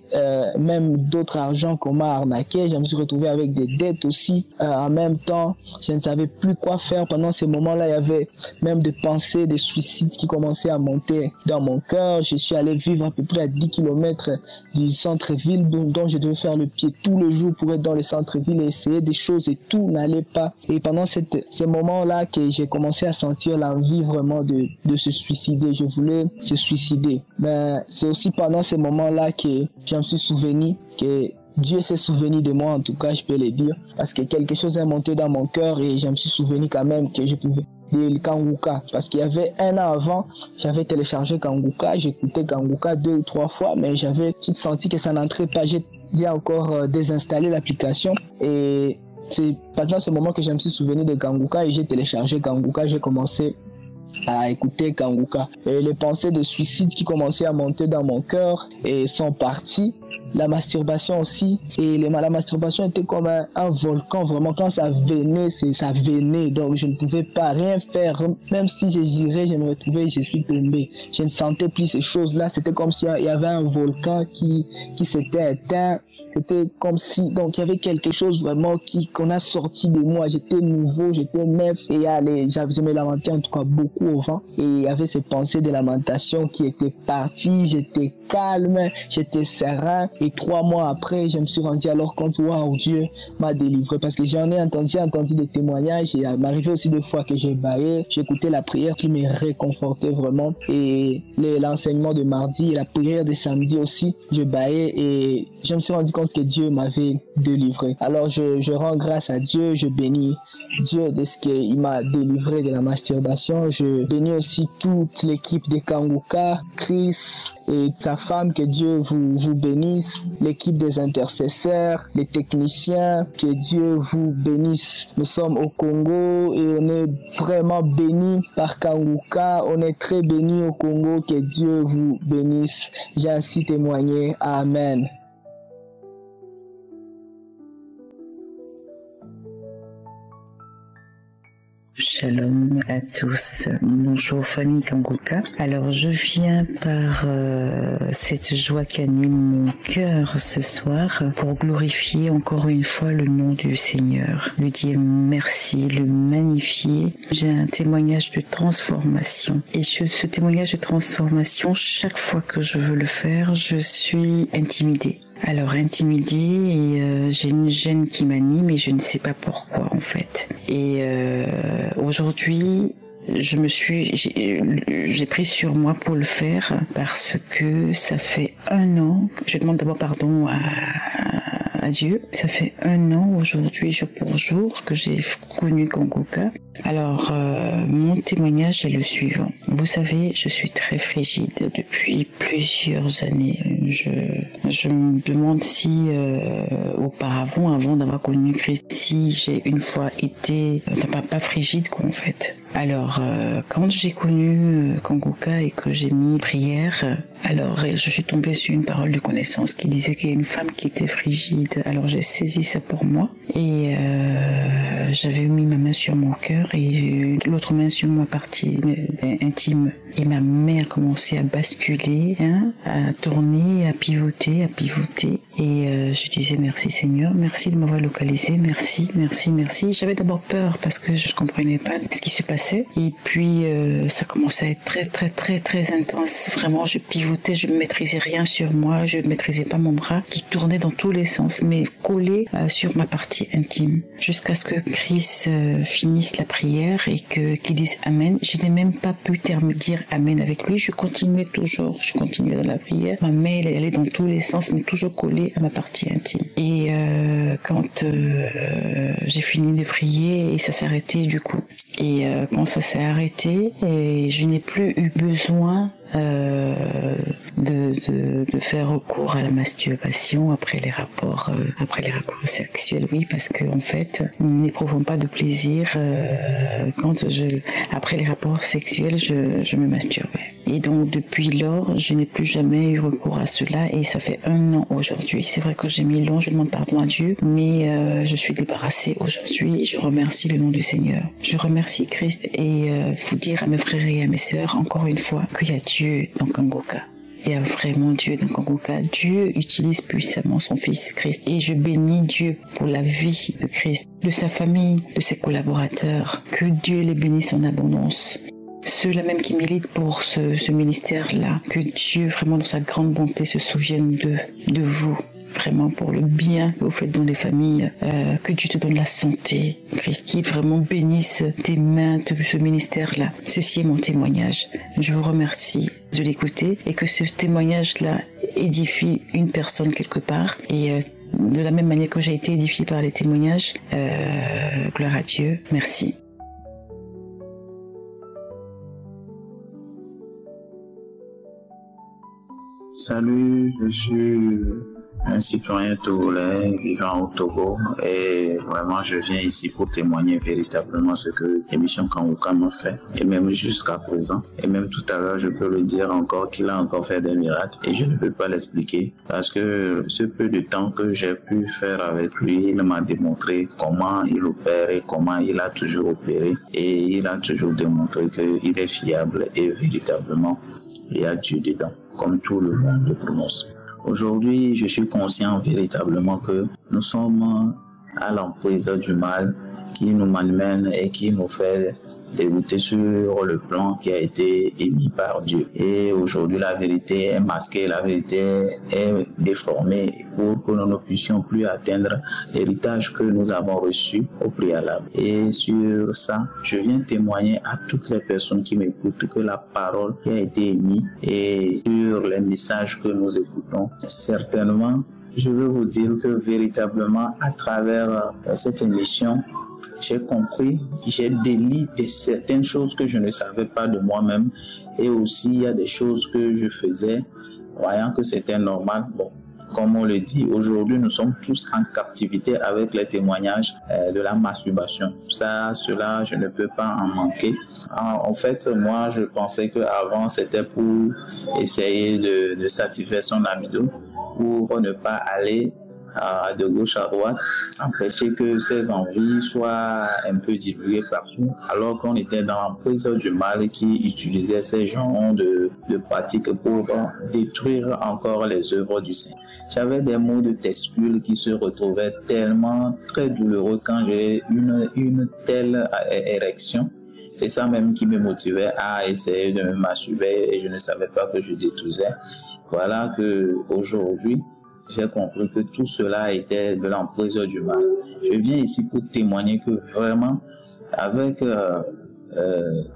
même d'autres argents qu'on m'a arnaqué, je me suis retrouvé avec des dettes aussi. En même temps, je ne savais plus quoi faire. Pendant ces moments-là, il y avait même des pensées, des suicides qui commençaient à monter dans mon cœur. Je suis allé vivre à peu près à 10 km du centre-ville, dont je devais faire le pied tous les jours pour être dans le centre-ville et essayer des choses et tout n'allait pas. Et pendant ces moments-là que j'ai commencé à sentir l'envie vraiment de se suicider. Je voulais se suicider. Mais c'est aussi pendant ces moments-là que je me suis souvenu que Dieu s'est souvenu de moi, en tout cas, je peux le dire. Parce que quelque chose est monté dans mon cœur et je me suis souvenu quand même que je pouvais le Kanguka. Parce qu'il y avait 1 an avant, j'avais téléchargé Kanguka, j'écoutais Kanguka 2 ou 3 fois, mais j'avais senti que ça n'entrait pas. J'ai encore désinstallé l'application et c'est pendant ce moment que je me suis souvenu de Kanguka et j'ai téléchargé Kanguka, j'ai commencé à écouter Kanguka. Et les pensées de suicide qui commençaient à monter dans mon cœur et sont parties. La masturbation aussi. Et la masturbation était comme un volcan, vraiment. Quand ça venait, ça venait. Donc je ne pouvais pas rien faire. Même si je girais, je me retrouvais, je suis tombé. Je ne sentais plus ces choses-là. C'était comme s'il y avait un volcan qui s'était éteint. C'était comme si, donc il y avait quelque chose vraiment qu'on a sorti de moi. J'étais nouveau, j'étais neuf et je me lamentais en tout cas beaucoup au vent. Et il y avait ces pensées de lamentation qui étaient parties. J'étais calme, j'étais serein. bien. Et 3 mois après, je me suis rendu alors compte, waouh, Dieu m'a délivré. Parce que j'en ai entendu des témoignages. Et il m'arrivait aussi des fois que j'ai baillé. J'écoutais la prière qui me réconfortait vraiment. Et l'enseignement de mardi et la prière de samedi aussi, je baillais et je me suis rendu compte que Dieu m'avait délivré. Alors je rends grâce à Dieu, je bénis Dieu de ce qu'il m'a délivré de la masturbation. Je bénis aussi toute l'équipe de Kanguka, Chris et sa femme, que Dieu vous bénisse, l'équipe des intercesseurs, les techniciens, que Dieu vous bénisse. Nous sommes au Congo et on est vraiment bénis par Kanguka, on est très bénis au Congo, que Dieu vous bénisse. J'ai ainsi témoigné. Amen. Shalom à tous. Bonjour famille Kanguka. Alors je viens par cette joie qu'anime mon cœur ce soir pour glorifier encore une fois le nom du Seigneur, lui dire merci, le magnifier. J'ai un témoignage de transformation et ce témoignage de transformation, chaque fois que je veux le faire, je suis intimidée. Alors intimidée et j'ai une gêne qui m'anime et je ne sais pas pourquoi en fait. Et aujourd'hui, j'ai pris sur moi pour le faire parce que ça fait 1 an. Je demande d'abord pardon à Dieu. Ça fait 1 an aujourd'hui, jour pour jour, que j'ai connu Kanguka. Alors, mon témoignage est le suivant. Vous savez, je suis très frigide depuis plusieurs années. Je me demande si auparavant, avant d'avoir connu Christ, si j'ai une fois été pas frigide quoi en fait. Alors, quand j'ai connu Kanguka et que j'ai mis prière, alors je suis tombée sur une parole de connaissance qui disait qu'il y a une femme qui était frigide. Alors j'ai saisi ça pour moi et j'avais mis ma main sur mon cœur et l'autre main sur ma partie intime. Et ma main a commencé à basculer, à tourner, à pivoter. Et je disais merci Seigneur, merci de m'avoir localisé, merci. J'avais d'abord peur parce que je comprenais pas ce qui se passait. Et puis ça commençait à être très intense. Vraiment, je pivotais, je ne maîtrisais rien sur moi, je ne maîtrisais pas mon bras qui tournait dans tous les sens, mais collé sur ma partie intime. Jusqu'à ce que Chris finisse la prière et qu'il dise Amen. Je n'ai même pas pu dire Amen avec lui. Je continuais dans la prière. Ma main, elle allait dans tous les sens, mais toujours collée à ma partie intime. Et quand j'ai fini de prier, et ça s'est arrêté du coup. Et quand ça s'est arrêté, et je n'ai plus eu besoin de faire recours à la masturbation après les rapports sexuels, oui, parce que en fait, nous n'éprouvons pas de plaisir après les rapports sexuels, je me masturbais. Et donc depuis lors, je n'ai plus jamais eu recours à cela et ça fait 1 an aujourd'hui. C'est vrai que j'ai mis long, je demande pardon à Dieu, mais je suis débarrassée aujourd'hui et je remercie le nom du Seigneur. Je remercie Christ et vous dire à mes frères et à mes sœurs encore une fois qu'il y a Dieu dans Kanguka. Il y a vraiment Dieu dans Kanguka. Dieu utilise puissamment son Fils Christ. Et je bénis Dieu pour la vie de Christ, de sa famille, de ses collaborateurs. Que Dieu les bénisse en abondance. Ceux-là même qui militent pour ce ministère-là, que Dieu vraiment dans sa grande bonté se souvienne de vous, vraiment pour le bien que vous faites dans les familles, que Dieu te donne la santé, Christ, qu'il vraiment bénisse tes mains de ce ministère-là. Ceci est mon témoignage. Je vous remercie de l'écouter et que ce témoignage-là édifie une personne quelque part et de la même manière que j'ai été édifiée par les témoignages, gloire à Dieu, merci. Salut, je suis un citoyen togolais vivant au Togo et vraiment je viens ici pour témoigner véritablement ce que l'émission Kanguka m'a fait et même jusqu'à présent et même tout à l'heure je peux le dire encore qu'il a encore fait des miracles et je ne peux pas l'expliquer parce que ce peu de temps que j'ai pu faire avec lui, il m'a démontré comment il opère et comment il a toujours opéré et il a toujours démontré qu'il est fiable et véritablement il y a Dieu dedans, comme tout le monde le prononce. Aujourd'hui, je suis conscient véritablement que nous sommes à l'emprise du mal qui nous malmène et qui nous fait dégoûté sur le plan qui a été émis par Dieu. Et aujourd'hui, la vérité est masquée, la vérité est déformée pour que nous ne puissions plus atteindre l'héritage que nous avons reçu au préalable. Et sur ça, je viens témoigner à toutes les personnes qui m'écoutent que la parole qui a été émise et sur les messages que nous écoutons, certainement, je veux vous dire que véritablement, à travers cette émission, j'ai compris, j'ai délié de certaines choses que je ne savais pas de moi-même, et aussi il y a des choses que je faisais croyant que c'était normal. Bon, comme on le dit, aujourd'hui nous sommes tous en captivité avec les témoignages de la masturbation. Cela, je ne peux pas en manquer. En fait, moi je pensais qu'avant c'était pour essayer de satisfaire son libido, pour ne pas aller de gauche à droite, empêcher que ces envies soient un peu divulguées partout, alors qu'on était dans l'emprise du mal qui utilisait ces genres de pratiques pour détruire encore les œuvres du Seigneur. J'avais des maux de testicules qui se retrouvaient tellement très douloureux quand j'ai une telle érection. C'est ça même qui me motivait à essayer de me masturber et je ne savais pas que je détruisais. Voilà que aujourd'hui, j'ai compris que tout cela était de l'emprise du mal. Je viens ici pour témoigner que vraiment, avec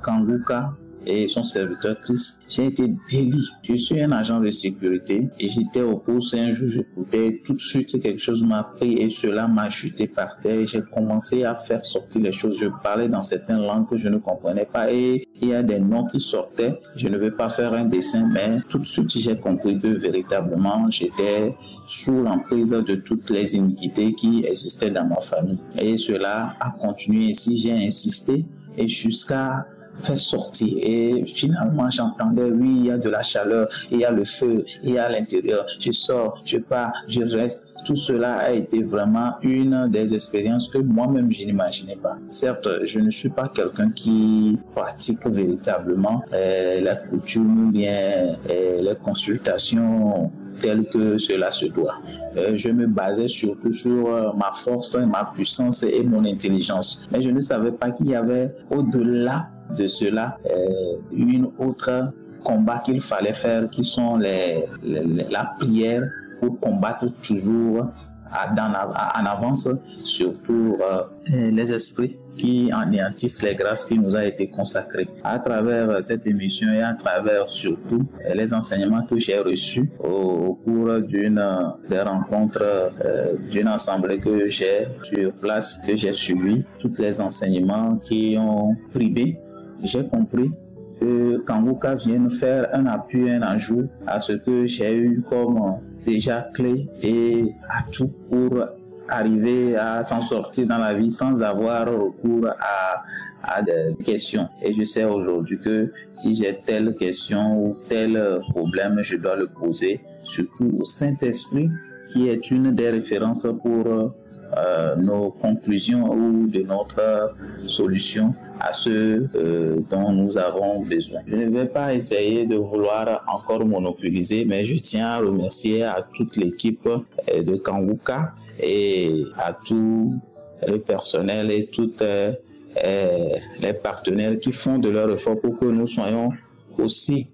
Kanguka et son serviteur Christ, j'ai été délié. Je suis un agent de sécurité et j'étais au poste et un jour j'écoutais tout de suite quelque chose m'a pris et cela m'a jeté par terre. J'ai commencé à faire sortir les choses. Je parlais dans certaines langues que je ne comprenais pas et il y a des noms qui sortaient. Je ne vais pas faire un dessin, mais tout de suite j'ai compris que véritablement j'étais sous l'emprise de toutes les iniquités qui existaient dans ma famille. Et cela a continué ici. J'ai insisté et jusqu'à faire sortir et finalement j'entendais oui, il y a de la chaleur, il y a le feu, il y a l'intérieur, je sors, je pars, je reste. Tout cela a été vraiment une des expériences que moi-même je n'imaginais pas. Certes, je ne suis pas quelqu'un qui pratique véritablement la coutume ou bien les consultations telles que cela se doit. Je me basais surtout sur ma force, ma puissance et mon intelligence. Mais je ne savais pas qu'il y avait au-delà de cela une autre combat qu'il fallait faire qui sont la prière pour combattre toujours en avance, surtout les esprits qui anéantissent les grâces qui nous a été consacrées. À travers cette émission et à travers surtout les enseignements que j'ai reçus au cours des rencontres d'une assemblée que j'ai sur place, que j'ai suivi, tous les enseignements qui ont primé, j'ai compris que Kanguka vient faire un appui, un ajout à ce que j'ai eu comme déjà clé et atout pour arriver à s'en sortir dans la vie sans avoir recours à des questions. Et je sais aujourd'hui que si j'ai telle question ou tel problème, je dois le poser surtout au Saint-Esprit qui est une des références pour nos conclusions ou de notre solution à ce dont nous avons besoin. Je ne vais pas essayer de vouloir encore monopoliser, mais je tiens à remercier à toute l'équipe de Kanguka et à tout le personnel et toutes les partenaires qui font de leur effort pour que nous soyons aussi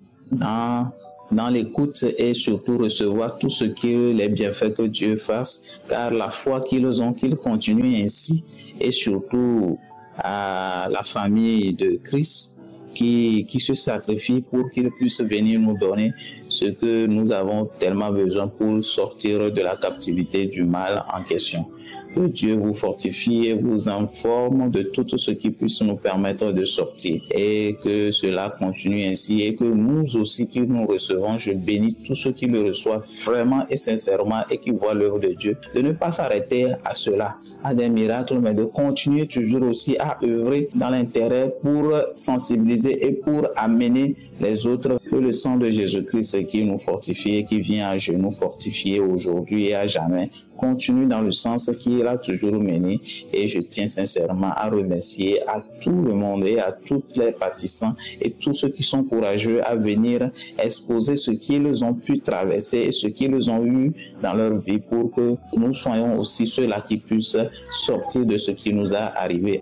dans l'écoute et surtout recevoir tout ce qui est les bienfaits que Dieu fasse, car la foi qu'ils ont, qu'ils continuent ainsi, et surtout à la famille de Christ qui se sacrifie pour qu'il puisse venir nous donner ce que nous avons tellement besoin pour sortir de la captivité du mal en question. Que Dieu vous fortifie et vous informe de tout ce qui puisse nous permettre de sortir et que cela continue ainsi et que nous aussi qui nous recevons, je bénis tous ceux qui le reçoivent vraiment et sincèrement et qui voient l'œuvre de Dieu, de ne pas s'arrêter à cela, à des miracles, mais de continuer toujours aussi à œuvrer dans l'intérêt pour sensibiliser et pour amener les autres que le sang de Jésus-Christ qui nous fortifie et qui vient à genoux fortifier aujourd'hui et à jamais continue dans le sens qu'il a toujours mené. Et je tiens sincèrement à remercier à tout le monde et à tous les partisans et tous ceux qui sont courageux à venir exposer ce qu'ils ont pu traverser et ce qu'ils ont eu dans leur vie pour que nous soyons aussi ceux-là qui puissent sortir de ce qui nous a arrivé.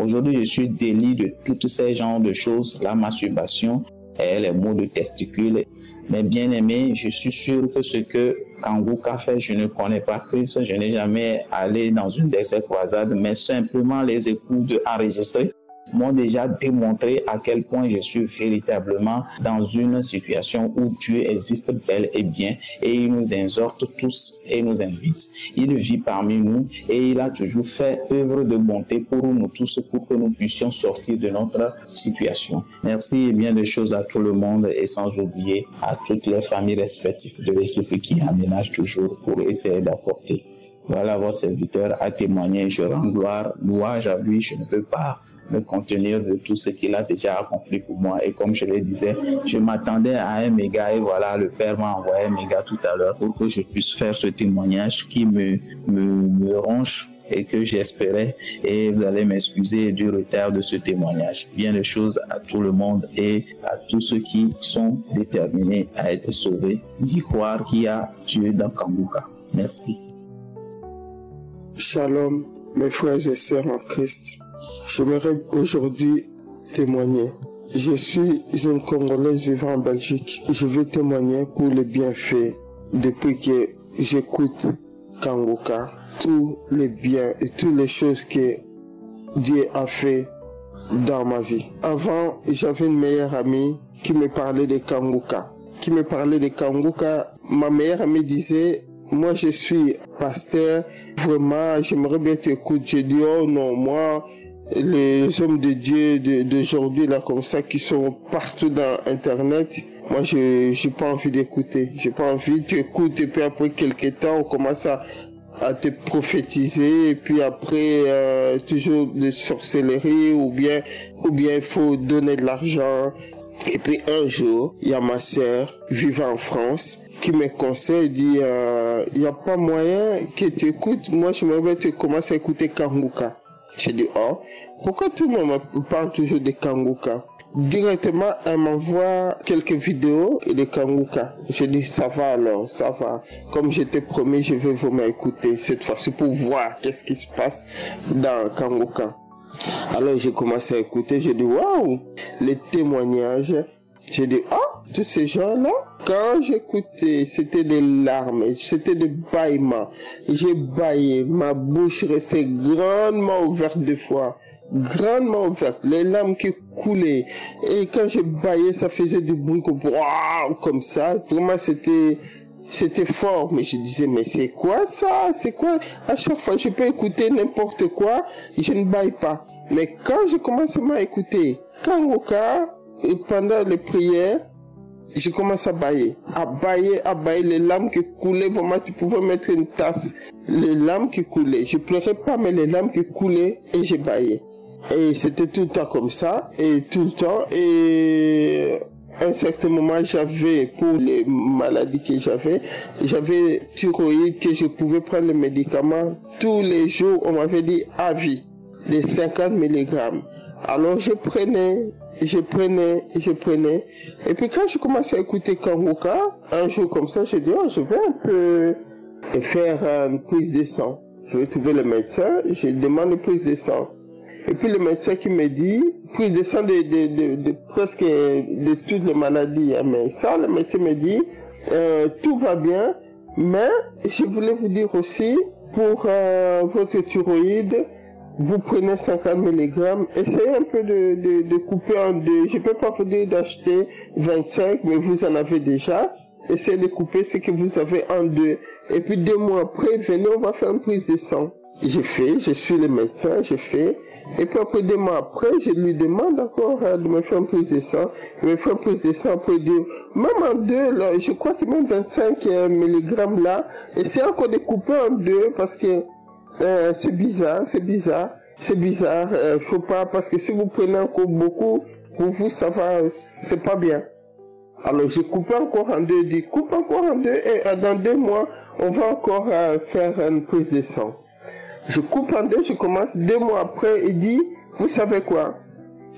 Aujourd'hui, je suis délié de tous ces genres de choses, la masturbation et les maux de testicules. Mais bien aimé, je suis sûr que ce que Kanguka fait, je ne connais pas Christ, je n'ai jamais allé dans une de ces croisades, mais simplement les écoutes enregistrées m'ont déjà démontré à quel point je suis véritablement dans une situation où Dieu existe bel et bien et il nous exhorte tous et nous invite. Il vit parmi nous et il a toujours fait œuvre de bonté pour nous tous pour que nous puissions sortir de notre situation. Merci et bien de choses à tout le monde et sans oublier à toutes les familles respectives de l'équipe qui aménagent toujours pour essayer d'apporter. Voilà votre serviteur a témoigné, je rends louange à lui, je ne peux pas me contenir de tout ce qu'il a déjà accompli pour moi. Et comme je le disais, je m'attendais à un méga et voilà, le Père m'a envoyé un méga tout à l'heure pour que je puisse faire ce témoignage qui me ronge et que j'espérais. Et vous allez m'excuser du retard de ce témoignage. Bien de choses à tout le monde et à tous ceux qui sont déterminés à être sauvés, d'y croire qu'il y a Dieu dans Kanguka. Merci. Shalom, mes frères et sœurs en Christ. J'aimerais aujourd'hui témoigner. Je suis une Congolaise vivant en Belgique. Je veux témoigner pour les bienfaits depuis que j'écoute Kanguka. Tous les biens et toutes les choses que Dieu a fait dans ma vie. Avant, j'avais une meilleure amie qui me parlait de Kanguka. Ma meilleure amie disait, moi je suis pasteur, vraiment j'aimerais bien t'écouter. J'ai dit, oh non, moi, les hommes de Dieu d'aujourd'hui, là, comme ça, qui sont partout dans Internet, moi, j'ai pas envie d'écouter. J'ai pas envie, tu écoutes, et puis après quelques temps, on commence à te prophétiser, et puis après, toujours de sorcellerie, ou bien il faut donner de l'argent. Et puis un jour, il y a ma sœur, vivant en France, qui me conseille, dit, il n'y a pas moyen que tu écoutes, moi, j'aimerais bien que tu commences à écouter Kanguka. J'ai dit, oh, pourquoi tout le monde me parle toujours de Kanguka? Directement, elle m'envoie quelques vidéos de Kanguka. J'ai dit, ça va alors, ça va. Comme je t'ai promis, je vais vraiment écouter cette fois-ci pour voir qu'est-ce qui se passe dans Kanguka. Alors, j'ai commencé à écouter, j'ai dit, waouh, les témoignages. J'ai dit, oh, tous ces gens-là, quand j'écoutais, c'était des larmes, c'était des bâillements. J'ai bâillé, ma bouche restait grandement ouverte des fois, grandement ouverte, les larmes qui coulaient. Et quand je bâillais, ça faisait du bruit comme ça. Vraiment, c'était fort. Mais je disais, mais c'est quoi ça? C'est quoi? À chaque fois, je peux écouter n'importe quoi, je ne bâille pas. Mais quand je commence à écouter Kanguka, et pendant les prières, je commence à bailler, les larmes qui coulaient, vraiment, tu pouvais mettre une tasse, les larmes qui coulaient. Je pleurais pas, mais les larmes qui coulaient, et je baillais. Et c'était tout le temps comme ça, et tout le temps, et à un certain moment, j'avais, pour les maladies que j'avais thyroïde, que je pouvais prendre les médicaments tous les jours, on m'avait dit à vie, de 50 mg. Alors je prenais. Et puis quand je commençais à écouter Kanguka, un jour comme ça, je dis, oh, je vais un peu faire une prise de sang. Je vais trouver le médecin, je demande une prise de sang. Et puis le médecin qui me dit, prise de sang de presque de toutes les maladies. Mais ça, le médecin me dit, tout va bien, mais je voulais vous dire aussi, pour votre thyroïde, vous prenez 50 mg, essayez un peu de couper en deux. Je ne peux pas vous dire d'acheter 25, mais vous en avez déjà. Essayez de couper ce que vous avez en deux. Et puis 2 mois après, venez, on va faire une prise de sang. Je suis le médecin, je fais. Et puis après 2 mois après, je lui demande encore de me faire une prise de sang. Il me fait une prise de sang après 2. Même en 2, là, je crois que même 25 mg là, essayez encore de couper en 2 parce que c'est bizarre. Faut pas, parce que si vous prenez encore beaucoup, pour vous, ça va, c'est pas bien. Alors, j'ai coupé encore en 2, coupe encore en 2, et dans 2 mois, on va encore faire une prise de sang. Je coupe en 2, je commence 2 mois après, il dit, vous savez quoi?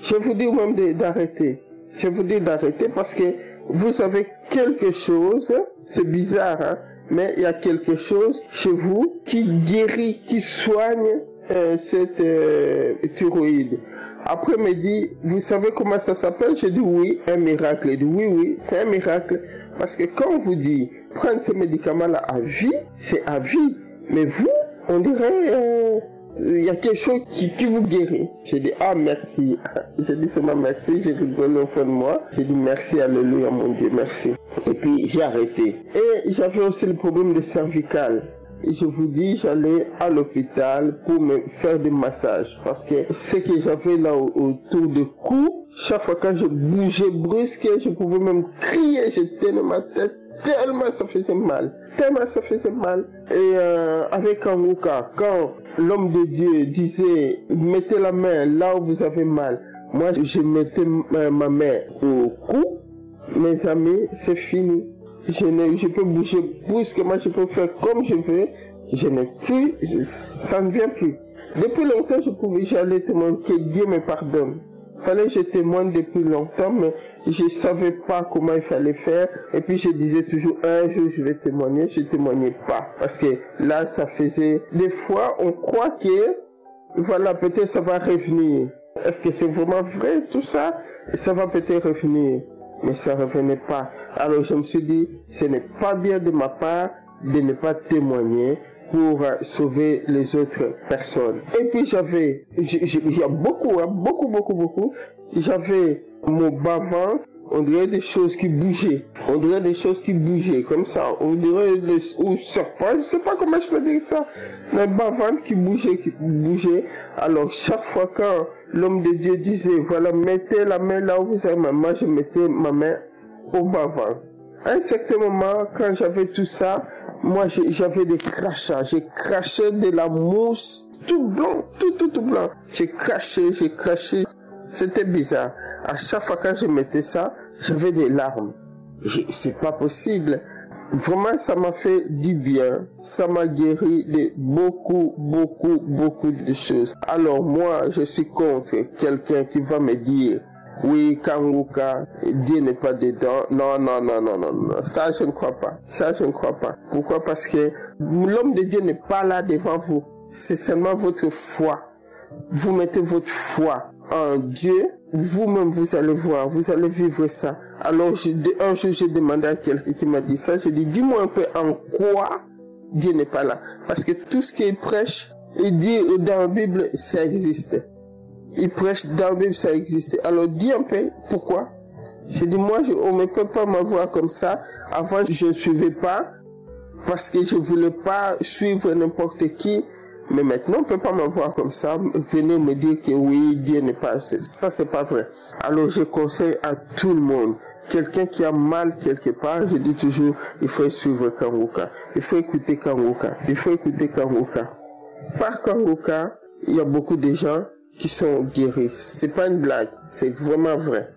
Je vous dis même d'arrêter. Je vous dis d'arrêter parce que vous avez quelque chose, c'est bizarre, hein? Mais il y a quelque chose chez vous qui guérit, qui soigne cette thyroïde. Après, il me dit, vous savez comment ça s'appelle? J'ai dit oui, un miracle. Il dit oui, c'est un miracle. Parce que quand on vous dit, prendre ces médicaments-là à vie, c'est à vie. Mais vous, on dirait, il y a quelque chose qui vous guérit. J'ai dit, ah merci. J'ai dit seulement merci, j'ai rigolé au fond de moi. J'ai dit merci, alléluia mon Dieu, merci. Et puis j'ai arrêté. Et j'avais aussi le problème de cervical. Et je vous dis, j'allais à l'hôpital pour me faire des massages. Parce que ce que j'avais là autour du cou, chaque fois que je bougeais brusque, je pouvais même crier, je tenais ma tête tellement ça faisait mal. Tellement ça faisait mal. Et avec Kanguka, quand l'homme de Dieu disait, mettez la main là où vous avez mal, moi je mettais ma main au cou, mes amis, c'est fini. Je peux bouger brusquement, je peux faire comme je veux, je n'ai plus, ça ne vient plus. Depuis longtemps, j'allais témoigner, que Dieu me pardonne. Fallait que je témoigne depuis longtemps, mais je ne savais pas comment il fallait faire. Et puis je disais toujours, un jour je vais témoigner, je ne témoignais pas. Parce que là, ça faisait, des fois, on croit que, voilà, peut-être ça va revenir. Est-ce que c'est vraiment vrai tout ça? Ça va peut-être revenir. Mais ça ne revenait pas. Alors je me suis dit, ce n'est pas bien de ma part de ne pas témoigner pour sauver les autres personnes. Et puis j'avais, il y a beaucoup, j'avais mon bas-ventre, on dirait des choses qui bougeaient. On dirait des choses qui bougeaient, comme ça. On dirait ou serpent, je ne sais pas comment je peux dire ça. Un bas-ventre qui bougeait. Alors chaque fois quand l'homme de Dieu disait, voilà, mettez la main là où vous avez ma main, je mettais ma main au bas-ventre. À un certain moment, quand j'avais tout ça, moi j'avais des crachats. J'ai craché de la mousse, tout blanc, tout blanc. J'ai craché. C'était bizarre. À chaque fois quand je mettais ça, j'avais des larmes. C'est pas possible. Vraiment, ça m'a fait du bien. Ça m'a guéri de beaucoup de choses. Alors moi, je suis contre quelqu'un qui va me dire, oui, Kanguka, Dieu n'est pas dedans. Non. Ça, je ne crois pas. Pourquoi? Parce que l'homme de Dieu n'est pas là devant vous. C'est seulement votre foi. Vous mettez votre foi en Dieu, vous-même vous allez voir, vous allez vivre ça. Alors un jour j'ai demandé à quelqu'un qui m'a dit ça, j'ai dit, dis-moi un peu en quoi Dieu n'est pas là. Parce que tout ce qu'il prêche, il dit dans la Bible, ça existe. Il prêche dans la Bible, ça existe. Alors dis un peu pourquoi. J'ai dit, moi on ne peut pas m'avoir comme ça. Avant je ne suivais pas parce que je ne voulais pas suivre n'importe qui. Mais maintenant, on ne peut pas m'avoir comme ça, venir me dire que oui, Dieu n'est pas... Ça, c'est pas vrai. Alors, je conseille à tout le monde, quelqu'un qui a mal quelque part, je dis toujours, il faut suivre Kanguka. Il faut écouter Kanguka. Par Kanguka, il y a beaucoup de gens qui sont guéris. C'est pas une blague, c'est vraiment vrai.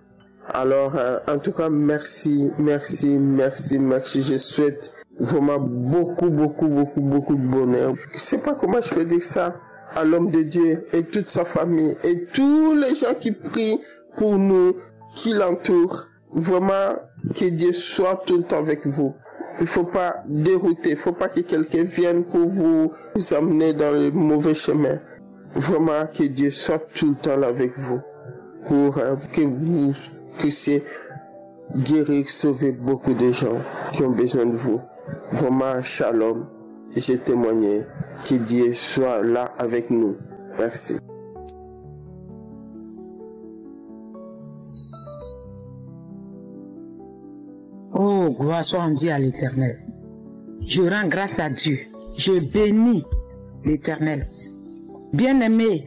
Alors, en tout cas, merci. Je souhaite vraiment beaucoup de bonheur. Je ne sais pas comment je peux dire ça à l'homme de Dieu et toute sa famille et tous les gens qui prient pour nous, qui l'entourent. Vraiment, que Dieu soit tout le temps avec vous. Il ne faut pas dérouter, il ne faut pas que quelqu'un vienne pour vous amener dans le mauvais chemin. Vraiment, que Dieu soit tout le temps là avec vous pour que vous puissiez guérir, sauver beaucoup de gens qui ont besoin de vous. Vraiment, shalom. J'ai témoigné que Dieu soit là avec nous. Merci. Oh, gloire soit en Dieu à l'Éternel. Je rends grâce à Dieu. Je bénis l'Éternel. Bien-aimés,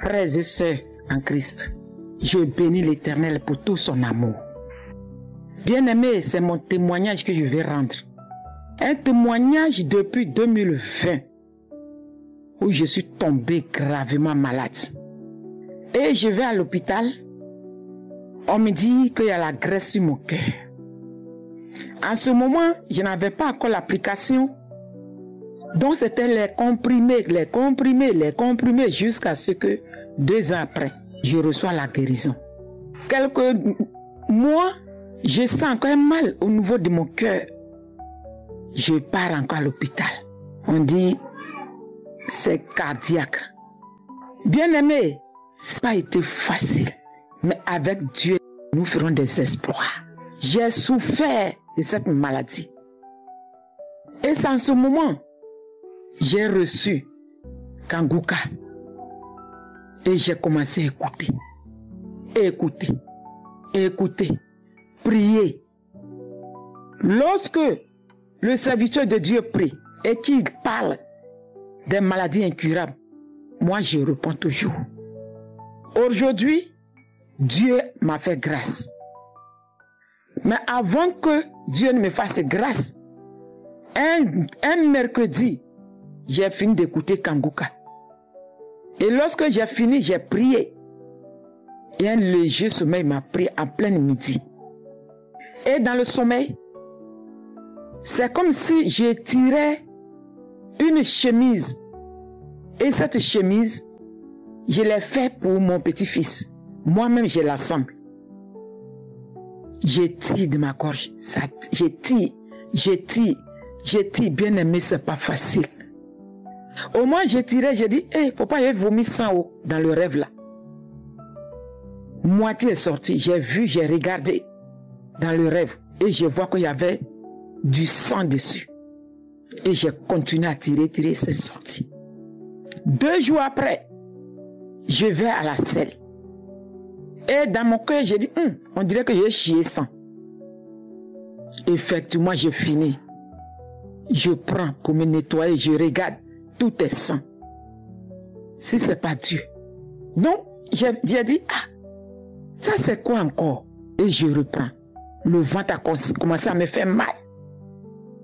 frères et sœurs en Christ, je bénis l'Éternel pour tout son amour. Bien-aimés, c'est mon témoignage que je vais rendre. Un témoignage depuis 2020 où je suis tombé gravement malade. Et je vais à l'hôpital. On me dit qu'il y a la graisse sur mon cœur. En ce moment, je n'avais pas encore l'application. Donc c'était les comprimés jusqu'à ce que 2 ans après, je reçois la guérison. Quelques mois, je sens encore mal au niveau de mon cœur. Je pars encore à l'hôpital. On dit c'est cardiaque. Bien-aimés, ça n'a pas été facile. Mais avec Dieu, nous ferons des exploits. J'ai souffert de cette maladie. Et c'est en ce moment, j'ai reçu Kanguka. Et j'ai commencé à écouter. Écouter. Écouter. Prier. Lorsque le serviteur de Dieu prie et qu'il parle des maladies incurables, moi je réponds toujours. Aujourd'hui, Dieu m'a fait grâce. Mais avant que Dieu ne me fasse grâce, un mercredi, j'ai fini d'écouter Kanguka. Et lorsque j'ai fini, j'ai prié. Et un léger sommeil m'a pris en plein midi. Et dans le sommeil, c'est comme si je tirais une chemise. Et cette chemise, je l'ai faite pour mon petit-fils. Moi-même, je l'assemble. Je tire de ma gorge. Je tire. Bien aimé, c'est pas facile. Au moins, je tirais, j'ai dit, il ne faut pas y vomir sang haut dans le rêve là. Moitié est sortie, j'ai vu, j'ai regardé dans le rêve et je vois qu'il y avait du sang dessus. Et j'ai continué à tirer, c'est sorti. 2 jours après, je vais à la selle. Et dans mon cœur, j'ai dit, on dirait que j'ai chié sang. Effectivement, j'ai fini. Je prends pour me nettoyer, je regarde, tout est sang. Si ce n'est pas Dieu. Donc, j'ai dit, ça c'est quoi encore? Et je reprends. Le ventre a commencé à me faire mal.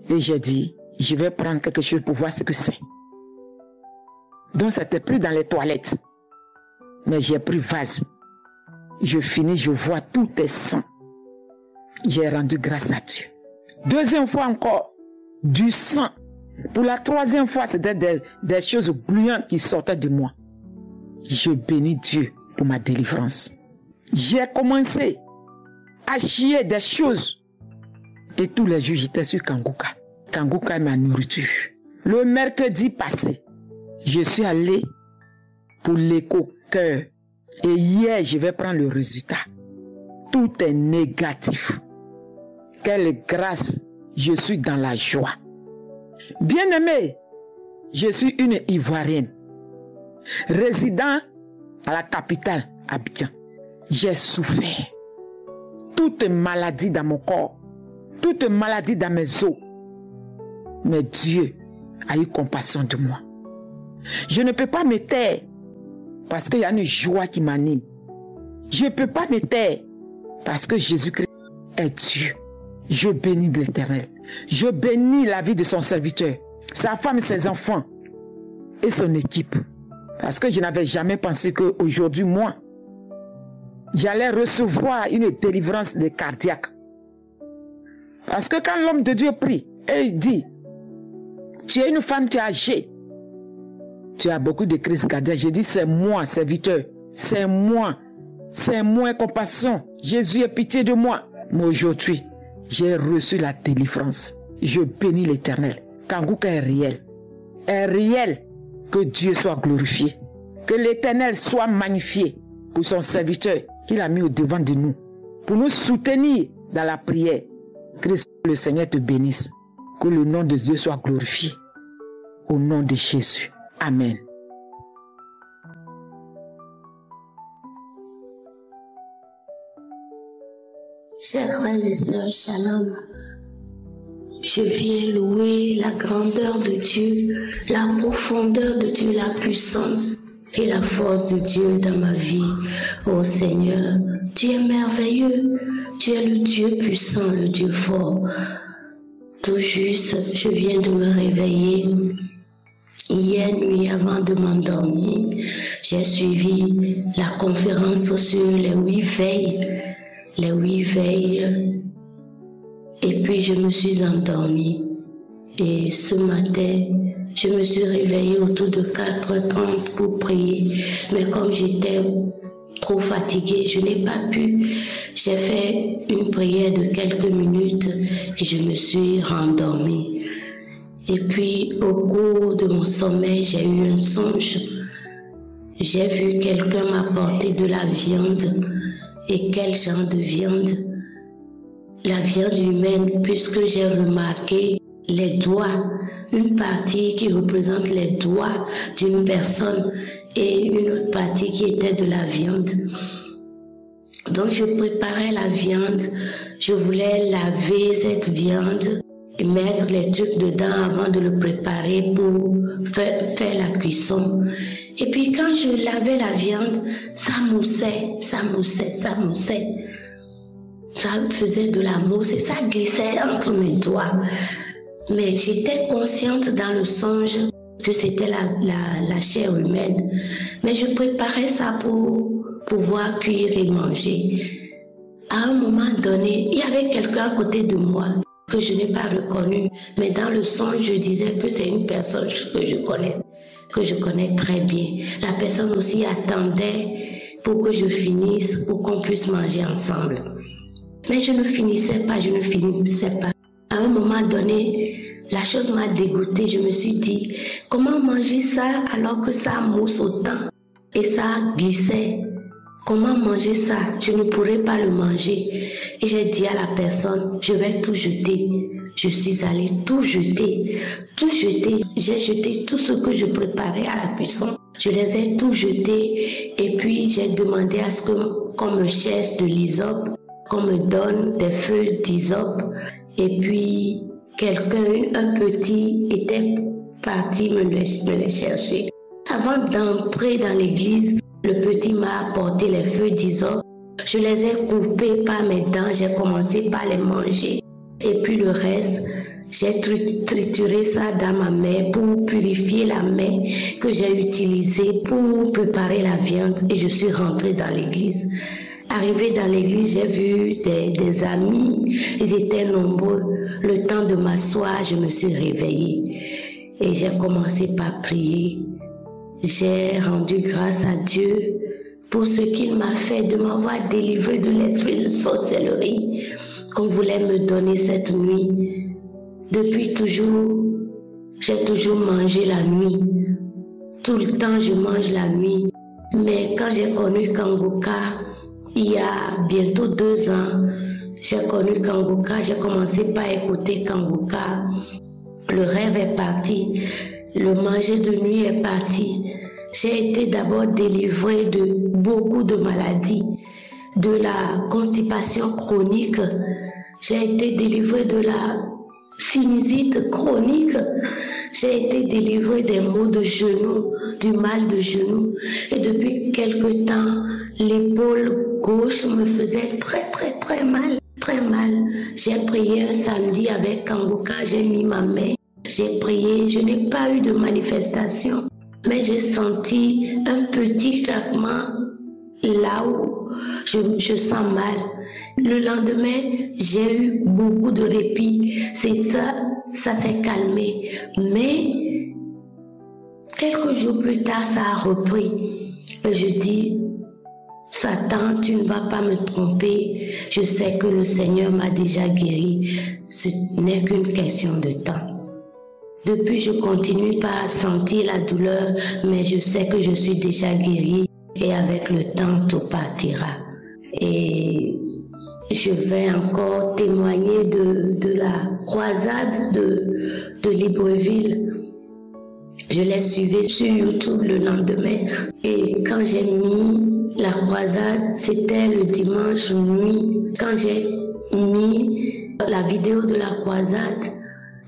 Et j'ai dit, je vais prendre quelque chose pour voir ce que c'est. Donc, c'était plus dans les toilettes. Mais j'ai pris vase. Je finis, je vois tout est sang. J'ai rendu grâce à Dieu. 2e fois encore, du sang. Pour la 3e fois, c'était des choses gluantes qui sortaient de moi. Je bénis Dieu pour ma délivrance. J'ai commencé à chier des choses. Et tous les jours, j'étais sur Kanguka. Kanguka est ma nourriture. Le mercredi passé, je suis allé pour l'écho-cœur. Et hier, je vais prendre le résultat. Tout est négatif. Quelle grâce, je suis dans la joie. Bien-aimé, je suis une Ivoirienne, résident à la capitale, Abidjan. J'ai souffert. Toute maladie dans mon corps, toute maladie dans mes os. Mais Dieu a eu compassion de moi. Je ne peux pas me taire parce qu'il y a une joie qui m'anime. Je ne peux pas me taire parce que Jésus-Christ est Dieu. Je bénis l'Éternel. Je bénis la vie de son serviteur, sa femme, ses enfants et son équipe. Parce que je n'avais jamais pensé qu'aujourd'hui, moi, j'allais recevoir une délivrance de cardiaque. Parce que quand l'homme de Dieu prie et il dit, tu es une femme, tu es âgée, tu as beaucoup de crises cardiaques. Je dis, c'est moi, serviteur, c'est moi, compassion. Jésus ait pitié de moi. Mais aujourd'hui, j'ai reçu la délivrance. Je bénis l'Éternel. Kanguka est réel. Est réel. Que Dieu soit glorifié. Que l'Éternel soit magnifié pour son serviteur qu'il a mis au devant de nous. Pour nous soutenir dans la prière. Christ, le Seigneur te bénisse. Que le nom de Dieu soit glorifié. Au nom de Jésus. Amen. Chers frères et sœurs, shalom. Je viens louer la grandeur de Dieu, la profondeur de Dieu, la puissance et la force de Dieu dans ma vie. Oh Seigneur, tu es merveilleux, tu es le Dieu puissant, le Dieu fort. Tout juste, je viens de me réveiller. Hier nuit, avant de m'endormir, j'ai suivi la conférence sur les 8 veilles. Les 8 veilles, et puis je me suis endormie. Et ce matin, je me suis réveillée autour de 4h30 pour prier. Mais comme j'étais trop fatiguée, je n'ai pas pu. J'ai fait une prière de quelques minutes et je me suis rendormie. Et puis, au cours de mon sommeil, j'ai eu un songe. j'ai vu quelqu'un m'apporter de la viande. Et quel genre de viande? La viande humaine, puisque j'ai remarqué les doigts, une partie qui représente les doigts d'une personne et une autre partie qui était de la viande. Donc je préparais la viande, je voulais laver cette viande et mettre les trucs dedans avant de le préparer pour faire la cuisson. Et puis quand je lavais la viande, ça moussait. Ça faisait de la mousse et ça glissait entre mes doigts. Mais j'étais consciente dans le songe que c'était la chair humaine. Mais je préparais ça pour pouvoir cuire et manger. À un moment donné, il y avait quelqu'un à côté de moi que je n'ai pas reconnu. Mais dans le songe, je disais que c'est une personne que je connais très bien. La personne aussi attendait pour que je finisse, pour qu'on puisse manger ensemble. Mais je ne finissais pas. À un moment donné, la chose m'a dégoûtée. Je me suis dit, comment manger ça alors que ça mousse autant et ça glissait? Comment manger ça? Je ne pourrais pas le manger. Et j'ai dit à la personne, je vais tout jeter. Je suis allée tout jeter. J'ai jeté tout ce que je préparais à la cuisson. Je les ai tout jetés. Et puis j'ai demandé à ce qu'on me cherche de l'hysope, qu'on me donne des feuilles d'hysope. Et puis quelqu'un, un petit, était parti me les chercher. Avant d'entrer dans l'église, le petit m'a apporté les feuilles d'hysope. Je les ai coupées par mes dents, j'ai commencé par les manger. Et puis le reste, j'ai trituré ça dans ma main pour purifier la main que j'ai utilisée pour préparer la viande. Et je suis rentrée dans l'église. Arrivée dans l'église, j'ai vu des amis, ils étaient nombreux. Le temps de m'asseoir, je me suis réveillée. Et j'ai commencé par prier. J'ai rendu grâce à Dieu pour ce qu'il m'a fait de m'avoir délivré de l'esprit de sorcellerie qu'on voulait me donner cette nuit. Depuis toujours, j'ai toujours mangé la nuit. Tout le temps, je mange la nuit. Mais quand j'ai connu Kanguka, il y a bientôt 2 ans, j'ai connu Kanguka, j'ai commencé par écouter Kanguka. Le rêve est parti, le manger de nuit est parti. J'ai été d'abord délivrée de beaucoup de maladies, de la constipation chronique. J'ai été délivrée de la sinusite chronique. J'ai été délivrée des maux de genoux, du mal de genoux. Et depuis quelque temps, l'épaule gauche me faisait très mal. J'ai prié un samedi avec Kanguka, j'ai mis ma main, j'ai prié, je n'ai pas eu de manifestation. Mais j'ai senti un petit craquement là où je sens mal. Le lendemain, j'ai eu beaucoup de répit. C'est ça s'est calmé. Mais quelques jours plus tard, ça a repris. Et je dis, Satan, tu ne vas pas me tromper. Je sais que le Seigneur m'a déjà guéri. Ce n'est qu'une question de temps. Depuis, je continue pas à sentir la douleur, mais je sais que je suis déjà guérie et avec le temps, tout partira. Et je vais encore témoigner de la croisade de Libreville. Je l'ai suivi sur YouTube le lendemain et quand j'ai mis la croisade, c'était le dimanche nuit. Quand j'ai mis la vidéo de la croisade,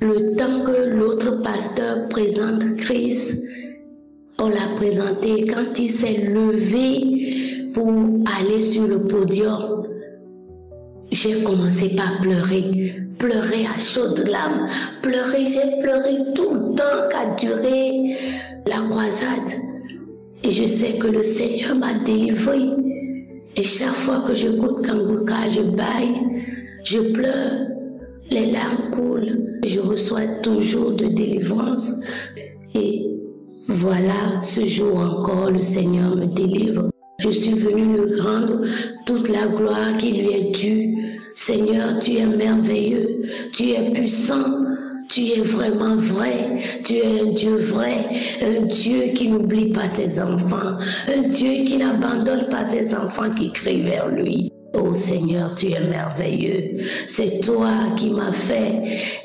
le temps que l'autre pasteur présente Christ, on l'a présenté. Quand il s'est levé pour aller sur le podium, j'ai commencé par pleurer à chaudes larmes, j'ai pleuré tout le temps qu'a duré la croisade. Et je sais que le Seigneur m'a délivré. Et chaque fois que j'écoute Kanguka, je baille, je pleure. Les larmes coulent, je reçois toujours de délivrance. Et voilà, ce jour encore, le Seigneur me délivre. Je suis venue lui rendre toute la gloire qui lui est due. Seigneur, tu es merveilleux, tu es puissant, Tu es vraiment vrai, tu es un Dieu vrai, un Dieu qui n'oublie pas ses enfants, un Dieu qui n'abandonne pas ses enfants qui crient vers lui. Oh Seigneur, tu es merveilleux. C'est toi qui m'as fait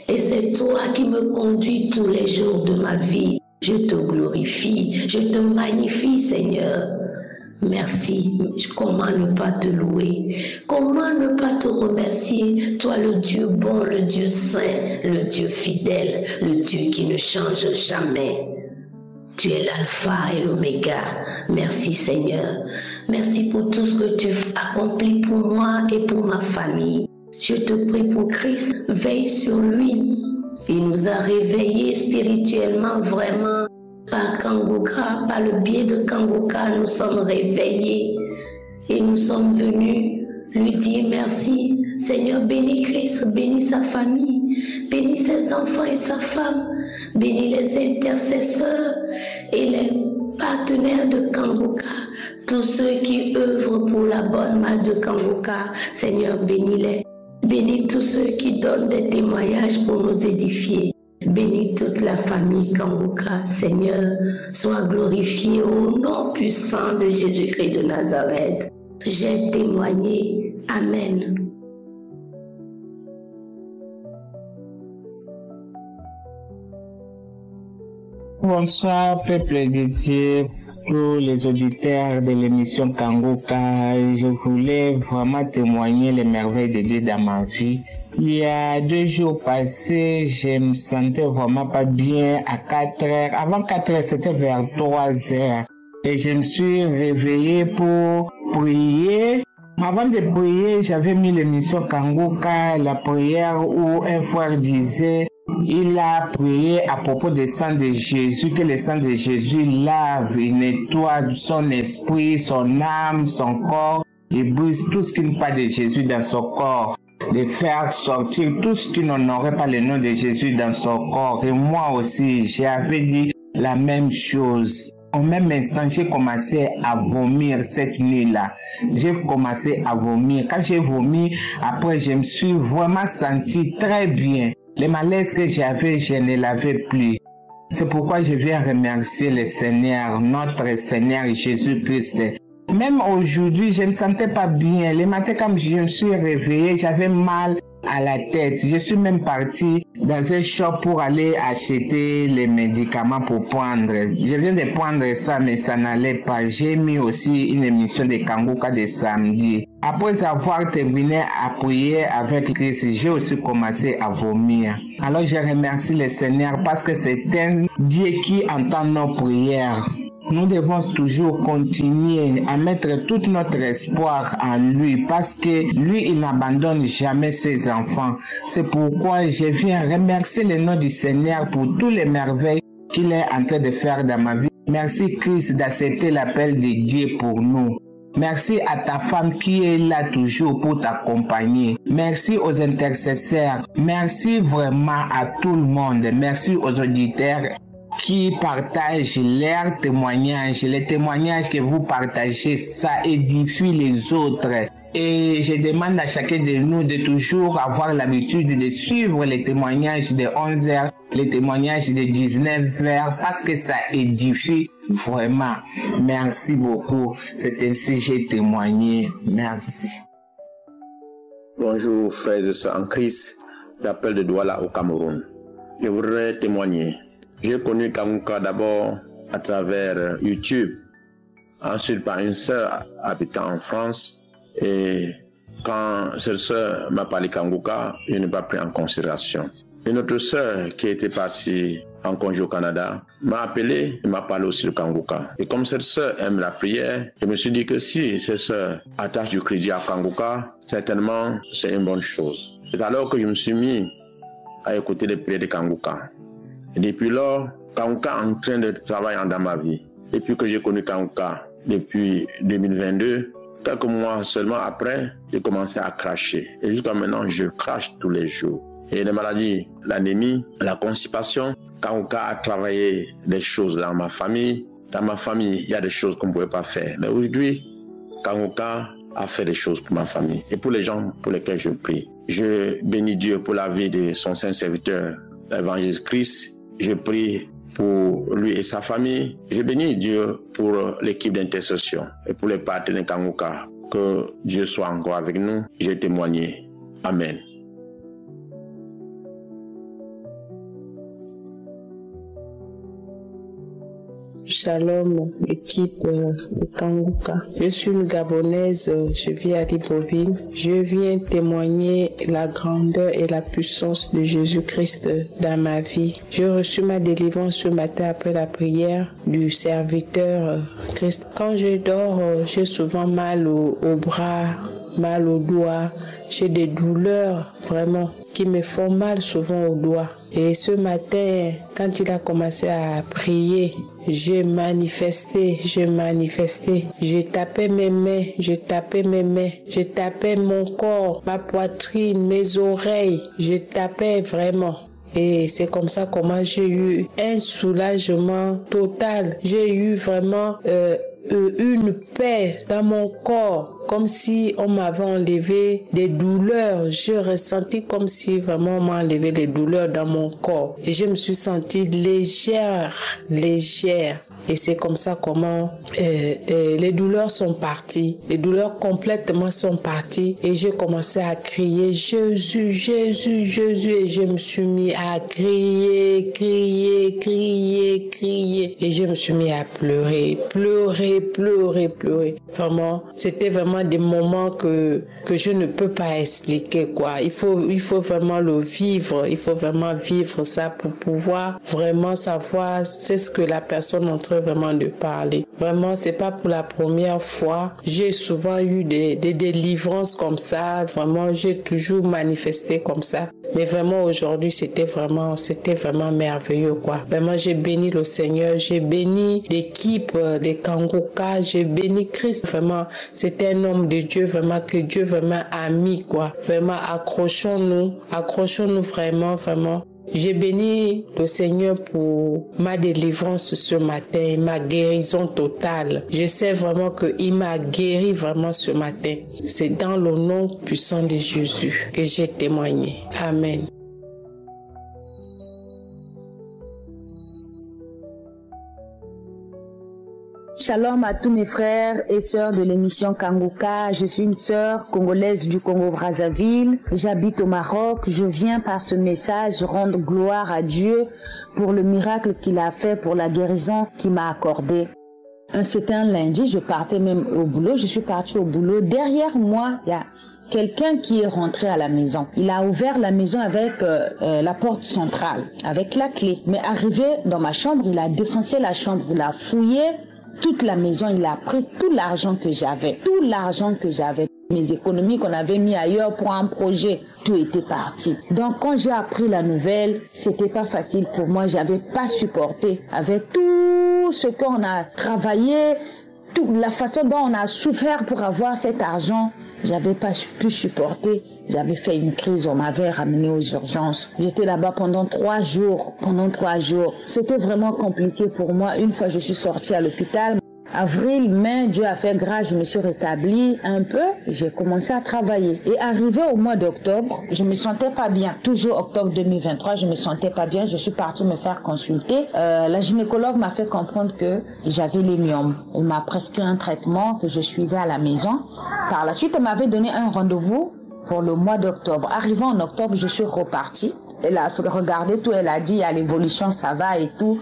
et c'est toi qui me conduis tous les jours de ma vie. Je te glorifie, je te magnifie Seigneur. Merci. Comment ne pas te louer? Comment ne pas te remercier? Toi le Dieu bon, le Dieu saint, le Dieu fidèle, le Dieu qui ne change jamais. Tu es l'alpha et l'oméga. Merci Seigneur. Merci pour tout ce que tu accomplis pour moi et pour ma famille. Je te prie pour Christ, veille sur lui. Il nous a réveillés spirituellement vraiment. Par Kangoka, par le biais de Kangoka, nous sommes réveillés et nous sommes venus lui dire merci. Seigneur, bénis Christ, bénis sa famille, bénis ses enfants et sa femme, bénis les intercesseurs et les partenaires de Kangoka, tous ceux qui œuvrent pour la bonne marche de Kangoka. Seigneur, bénis-les. Bénis tous ceux qui donnent des témoignages pour nous édifier. Bénis toute la famille Kangoka. Seigneur, sois glorifié au nom puissant de Jésus-Christ de Nazareth. J'ai témoigné. Amen. Bonsoir, peuple de Dieu, tous les auditeurs de l'émission Kangoka. Je voulais vraiment témoigner les merveilles de Dieu dans ma vie. Il y a 2 jours passés, je me sentais vraiment pas bien à 4 heures. Avant 4 heures, c'était vers 3 heures. Et je me suis réveillé pour prier. Avant de prier, j'avais mis l'émission Kangoka, la prière où un frère disait, il a prié à propos du sang de Jésus, que le sang de Jésus lave, il nettoie son esprit, son âme, son corps, il brise tout ce qui n'est pas de Jésus dans son corps, de faire sortir tout ce qui n'honorait pas le nom de Jésus dans son corps. Et moi aussi, j'avais dit la même chose. Au même instant, j'ai commencé à vomir cette nuit-là. J'ai commencé à vomir. Quand j'ai vomi, après, je me suis vraiment senti très bien. Les malaises que j'avais, je ne l'avais plus. C'est pourquoi je viens remercier le Seigneur, notre Seigneur Jésus-Christ. Même aujourd'hui, je ne me sentais pas bien. Le matin, quand je me suis réveillé, j'avais mal à la tête. Je suis même parti dans un shop pour aller acheter les médicaments pour prendre. Je viens de prendre ça, mais ça n'allait pas. J'ai mis aussi une émission de Kangoka de samedi. Après avoir terminé à prier avec Christ, j'ai aussi commencé à vomir. Alors je remercie le Seigneur parce que c'est un Dieu qui entend nos prières. Nous devons toujours continuer à mettre tout notre espoir en lui parce que lui, il n'abandonne jamais ses enfants. C'est pourquoi je viens remercier le nom du Seigneur pour tous les merveilles qu'il est en train de faire dans ma vie. Merci Christ d'accepter l'appel de Dieu pour nous. Merci à ta femme qui est là toujours pour t'accompagner. Merci aux intercesseurs. Merci vraiment à tout le monde. Merci aux auditeurs qui partagent leurs témoignages. Les témoignages que vous partagez, ça édifie les autres. Et je demande à chacun de nous de toujours avoir l'habitude de suivre les témoignages de 11 heures, les témoignages de 19 heures, parce que ça édifie vraiment. Merci beaucoup. C'est ainsi que j'ai témoigné. Merci. Bonjour frères et sœurs en Christ, j'appelle de Douala au Cameroun. Je voudrais témoigner. J'ai connu Kangoka d'abord à travers YouTube, ensuite par une sœur habitant en France. Et quand cette sœur m'a parlé Kangoka, je n'ai pas pris en considération. Une autre sœur qui était partie en congé au Canada m'a appelé et m'a parlé aussi de Kangoka. Et comme cette sœur aime la prière, je me suis dit que si cette sœur attache du crédit à Kangoka, certainement c'est une bonne chose. C'est alors que je me suis mis à écouter les prières de Kangoka. Et depuis lors, Kangoka est en train de travailler dans ma vie. Depuis que j'ai connu Kangoka, depuis 2022, quelques mois seulement après, j'ai commencé à cracher. Et jusqu'à maintenant, je crache tous les jours. Et les maladies, l'anémie, la constipation, Kangoka a travaillé des choses dans ma famille. Dans ma famille, il y a des choses qu'on ne pouvait pas faire. Mais aujourd'hui, Kangoka a fait des choses pour ma famille et pour les gens pour lesquels je prie. Je bénis Dieu pour la vie de son saint serviteur, l'évangile Christ. Je prie pour lui et sa famille. Je bénis Dieu pour l'équipe d'intercession et pour les partenaires Kanguka. Que Dieu soit encore avec nous. J'ai témoigné. Amen. Shalom, équipe de Kanguka. Je suis une Gabonaise, je vis à Libreville. Je viens témoigner la grandeur et la puissance de Jésus-Christ dans ma vie. J'ai reçu ma délivrance ce matin après la prière du serviteur Christ. Quand je dors, j'ai souvent mal au bras, mal au doigt. J'ai des douleurs vraiment qui me font mal souvent au doigt. Et ce matin, quand il a commencé à prier, j'ai manifesté. Je tapais mes mains, je tapais mon corps, ma poitrine, mes oreilles. Je tapais vraiment. Et c'est comme ça comment j'ai eu un soulagement total. J'ai eu vraiment une paix dans mon corps, comme si on m'avait enlevé des douleurs. J'ai ressenti comme si vraiment on m'a enlevé des douleurs dans mon corps. Et je me suis sentie légère. Et c'est comme ça comment les douleurs sont parties. Les douleurs complètement sont parties. Et j'ai commencé à crier Jésus, Jésus, Jésus. Et je me suis mis à crier. Et je me suis mis à pleurer. Vraiment, c'était vraiment des moments que je ne peux pas expliquer, quoi. Il faut vraiment le vivre. Il faut vraiment vivre ça pour pouvoir vraiment savoir c'est ce que la personne est en train vraiment de parler. Vraiment, c'est pas pour la première fois. J'ai souvent eu des délivrances comme ça. Vraiment, j'ai toujours manifesté comme ça. Mais vraiment, aujourd'hui, c'était vraiment merveilleux, quoi. Vraiment, j'ai béni le Seigneur. J'ai béni l'équipe des Kanguka. J'ai béni Christ. Vraiment, c'était un homme de Dieu, vraiment, que Dieu vraiment a mis, quoi. Vraiment, accrochons-nous vraiment. J'ai béni le Seigneur pour ma délivrance ce matin, ma guérison totale. Je sais vraiment qu'il m'a guéri vraiment ce matin. C'est dans le nom puissant de Jésus que j'ai témoigné. Amen. Shalom à tous mes frères et sœurs de l'émission Kanguka. Je suis une sœur congolaise du Congo-Brazzaville. J'habite au Maroc. Je viens par ce message rendre gloire à Dieu pour le miracle qu'il a fait, pour la guérison qu'il m'a accordée. C'était un lundi, je partais même au boulot. Je suis partie au boulot. Derrière moi, il y a quelqu'un qui est rentré à la maison. Il a ouvert la maison avec la porte centrale, avec la clé. Mais arrivé dans ma chambre, il a défoncé la chambre, il a fouillé toute la maison, il a pris tout l'argent que j'avais. Mes économies qu'on avait mis ailleurs pour un projet, tout était parti. Donc quand j'ai appris la nouvelle, c'était pas facile pour moi, j'avais pas supporté. Avec tout ce qu'on a travaillé, toute la façon dont on a souffert pour avoir cet argent, j'avais pas pu supporter. J'avais fait une crise, on m'avait ramené aux urgences. J'étais là-bas pendant 3 jours. C'était vraiment compliqué pour moi. Une fois, je suis sortie à l'hôpital. Avril, mai, Dieu a fait grâce, je me suis rétablie un peu. J'ai commencé à travailler. Et arrivé au mois d'octobre, je me sentais pas bien. Toujours octobre 2023, je me sentais pas bien. Je suis partie me faire consulter. La gynécologue m'a fait comprendre que j'avais les myomes. Elle m'a prescrit un traitement que je suivais à la maison. Par la suite, elle m'avait donné un rendez-vous pour le mois d'octobre. Arrivant en octobre, je suis repartie. Elle a regardé tout, elle a dit à l'évolution ça va et tout.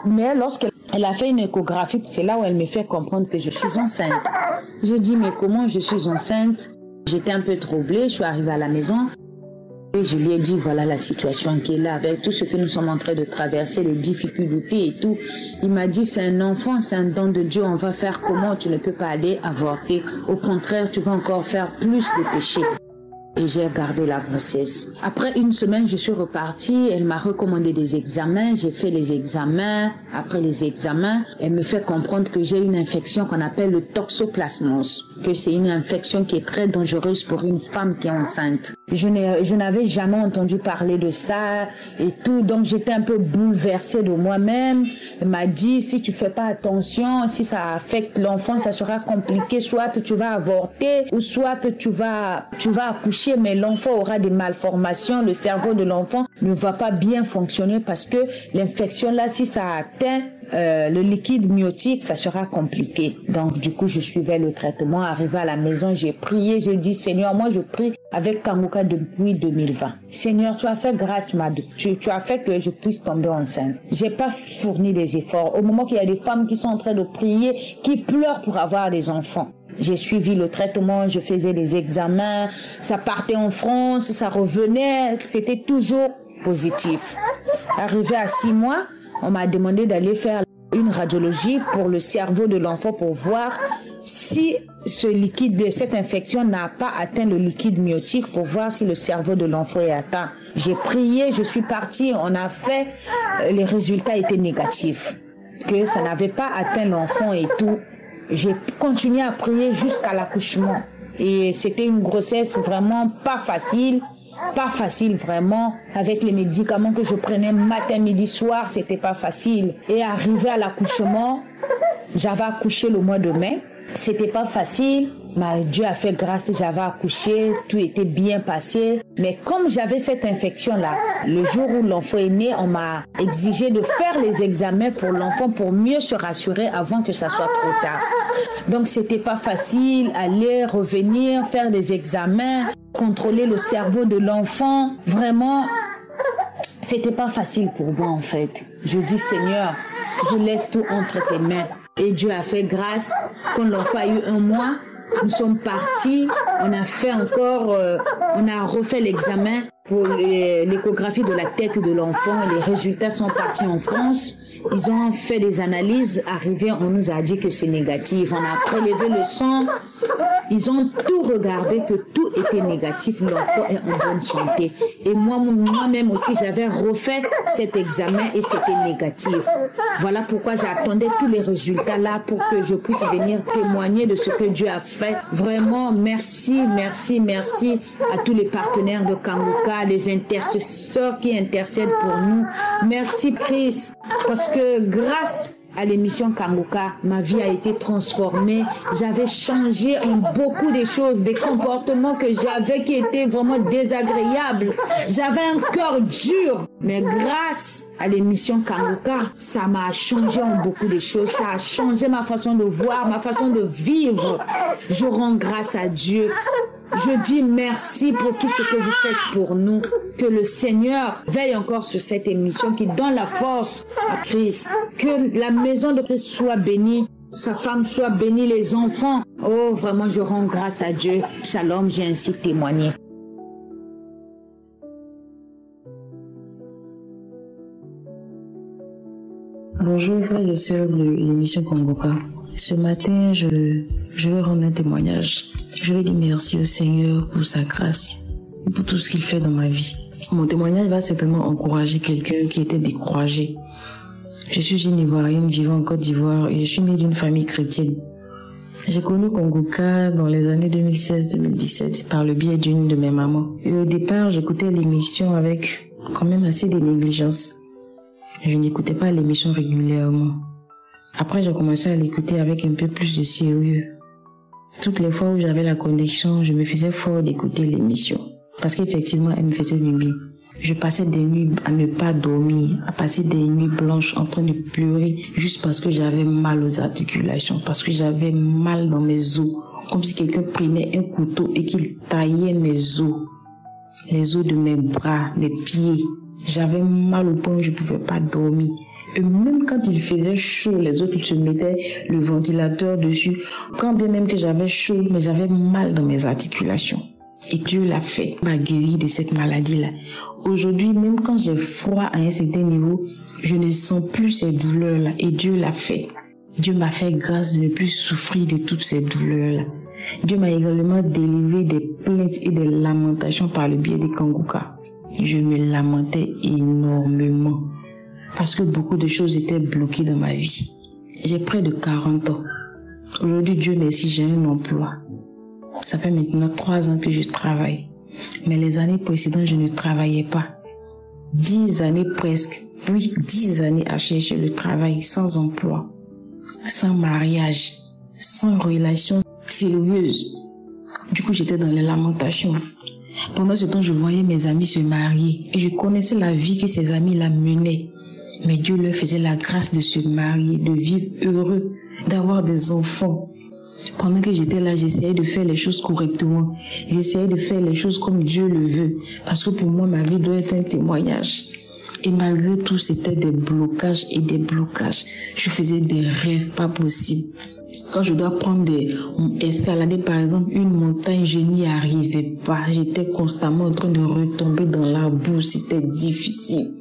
Mais lorsqu'elle a fait une échographie, c'est là où elle me fait comprendre que je suis enceinte. Je dis mais comment je suis enceinte? J'étais un peu troublée, je suis arrivée à la maison. Et je lui ai dit voilà la situation qui est là avec tout ce que nous sommes en train de traverser, les difficultés et tout. Il m'a dit c'est un enfant, c'est un don de Dieu, on va faire comment? Tu ne peux pas aller avorter. Au contraire, tu vas encore faire plus de péchés. Et j'ai gardé la grossesse. Après une semaine, je suis repartie. Elle m'a recommandé des examens. J'ai fait les examens. Après les examens, elle me fait comprendre que j'ai une infection qu'on appelle le toxoplasmose. Que c'est une infection qui est très dangereuse pour une femme qui est enceinte. Je n'avais jamais entendu parler de ça et tout. Donc, j'étais un peu bouleversée de moi-même. Elle m'a dit, si tu fais pas attention, si ça affecte l'enfant, ça sera compliqué. Soit tu vas avorter ou soit tu vas accoucher, mais l'enfant aura des malformations. Le cerveau de l'enfant ne va pas bien fonctionner parce que l'infection là, si ça atteint le liquide myotique, ça sera compliqué. Donc, du coup, je suivais le traitement. Arrivé à la maison, j'ai prié, j'ai dit, Seigneur, moi, je prie avec Kanguka depuis 2020. Seigneur, tu as fait grâce, tu as fait que je puisse tomber enceinte. J'ai pas fourni des efforts. Au moment qu'il y a des femmes qui sont en train de prier, qui pleurent pour avoir des enfants. J'ai suivi le traitement, je faisais des examens, ça partait en France, ça revenait, c'était toujours positif. Arrivé à 6 mois, on m'a demandé d'aller faire une radiologie pour le cerveau de l'enfant pour voir si ce liquide, cette infection n'a pas atteint le liquide myotique, pour voir si le cerveau de l'enfant est atteint. J'ai prié, je suis partie, on a fait, les résultats étaient négatifs, que ça n'avait pas atteint l'enfant et tout. J'ai continué à prier jusqu'à l'accouchement. Et c'était une grossesse vraiment pas facile vraiment, avec les médicaments que je prenais matin, midi, soir, c'était pas facile. Et arrivé à l'accouchement, j'avais accouché le mois de mai, c'était pas facile, mais Dieu a fait grâce, j'avais accouché, tout était bien passé. Mais comme j'avais cette infection-là, le jour où l'enfant est né, on m'a exigé de faire les examens pour l'enfant pour mieux se rassurer avant que ça soit trop tard. Donc c'était pas facile, aller, revenir, faire des examens, contrôler le cerveau de l'enfant. Vraiment, c'était pas facile pour moi en fait. Je dis, Seigneur, je laisse tout entre tes mains. Et Dieu a fait grâce. Quand l'enfant a eu 1 mois, nous sommes partis, on a fait encore, on a refait l'examen pour l'échographie de la tête de l'enfant. Les résultats sont partis en France. Ils ont fait des analyses. Arrivé, on nous a dit que c'est négatif. On a prélevé le sang. Ils ont tout regardé, que tout était négatif. L'enfant est en bonne santé. Et moi-même aussi, j'avais refait cet examen et c'était négatif. Voilà pourquoi j'attendais tous les résultats là pour que je puisse venir témoigner de ce que Dieu a fait. Vraiment, merci, merci, merci à tous les partenaires de Kanguka, les intercesseurs qui intercèdent pour nous. Merci Christ, parce que grâce à l'émission Kanguka, ma vie a été transformée. J'avais changé en beaucoup de choses, des comportements que j'avais qui étaient vraiment désagréables. J'avais un cœur dur, mais grâce à l'émission Kanguka, ça m'a changé en beaucoup de choses. Ça a changé ma façon de voir, ma façon de vivre. Je rends grâce à Dieu. Je dis merci pour tout ce que vous faites pour nous. Que le Seigneur veille encore sur cette émission qui donne la force à Christ. Que la maison de Christ soit bénie, sa femme soit bénie, les enfants. Oh, vraiment, je rends grâce à Dieu. Shalom, j'ai ainsi témoigné. Bonjour frères et sœurs de l'émission Kanguka. Ce matin, je vais rendre un témoignage. Je vais dire merci au Seigneur pour sa grâce et pour tout ce qu'il fait dans ma vie. Mon témoignage va certainement encourager quelqu'un qui était découragé. Je suis une Ivoirienne vivant en Côte d'Ivoire et je suis née d'une famille chrétienne. J'ai connu Kanguka dans les années 2016-2017 par le biais d'une de mes mamans. Et au départ, j'écoutais l'émission avec quand même assez de négligence. Je n'écoutais pas l'émission régulièrement. Après, j'ai commencé à l'écouter avec un peu plus de sérieux. Toutes les fois où j'avais la connexion, je me faisais fort d'écouter l'émission. Parce qu'effectivement, elle me faisait du bien. Je passais des nuits à ne pas dormir, à passer des nuits blanches en train de pleurer juste parce que j'avais mal aux articulations, parce que j'avais mal dans mes os. Comme si quelqu'un prenait un couteau et qu'il taillait mes os. Les os de mes bras, mes pieds. J'avais mal au point où je ne pouvais pas dormir. Et même quand il faisait chaud, les autres se mettaient le ventilateur dessus. Quand bien même que j'avais chaud, mais j'avais mal dans mes articulations. Et Dieu l'a fait, m'a guéri de cette maladie-là. Aujourd'hui, même quand j'ai froid à un certain niveau, je ne sens plus ces douleurs-là. Et Dieu l'a fait. Dieu m'a fait grâce de ne plus souffrir de toutes ces douleurs-là. Dieu m'a également délivré des plaintes et des lamentations par le biais des Kanguka. Je me lamentais énormément. Parce que beaucoup de choses étaient bloquées dans ma vie. J'ai près de 40 ans. Aujourd'hui, Dieu merci, j'ai un emploi. Ça fait maintenant 3 ans que je travaille. Mais les années précédentes, je ne travaillais pas. 10 années presque. Oui, 10 années à chercher le travail, sans emploi, sans mariage, sans relation sérieuse. Du coup, j'étais dans les lamentations. Pendant ce temps, je voyais mes amis se marier et je connaissais la vie que ces amis la menaient. Mais Dieu leur faisait la grâce de se marier, de vivre heureux, d'avoir des enfants. Pendant que j'étais là, j'essayais de faire les choses correctement. J'essayais de faire les choses comme Dieu le veut. Parce que pour moi, ma vie doit être un témoignage. Et malgré tout, c'était des blocages et des blocages. Je faisais des rêves pas possibles. Quand je dois prendre escalader par exemple une montagne, je n'y arrivais pas. J'étais constamment en train de retomber dans la boue. C'était difficile.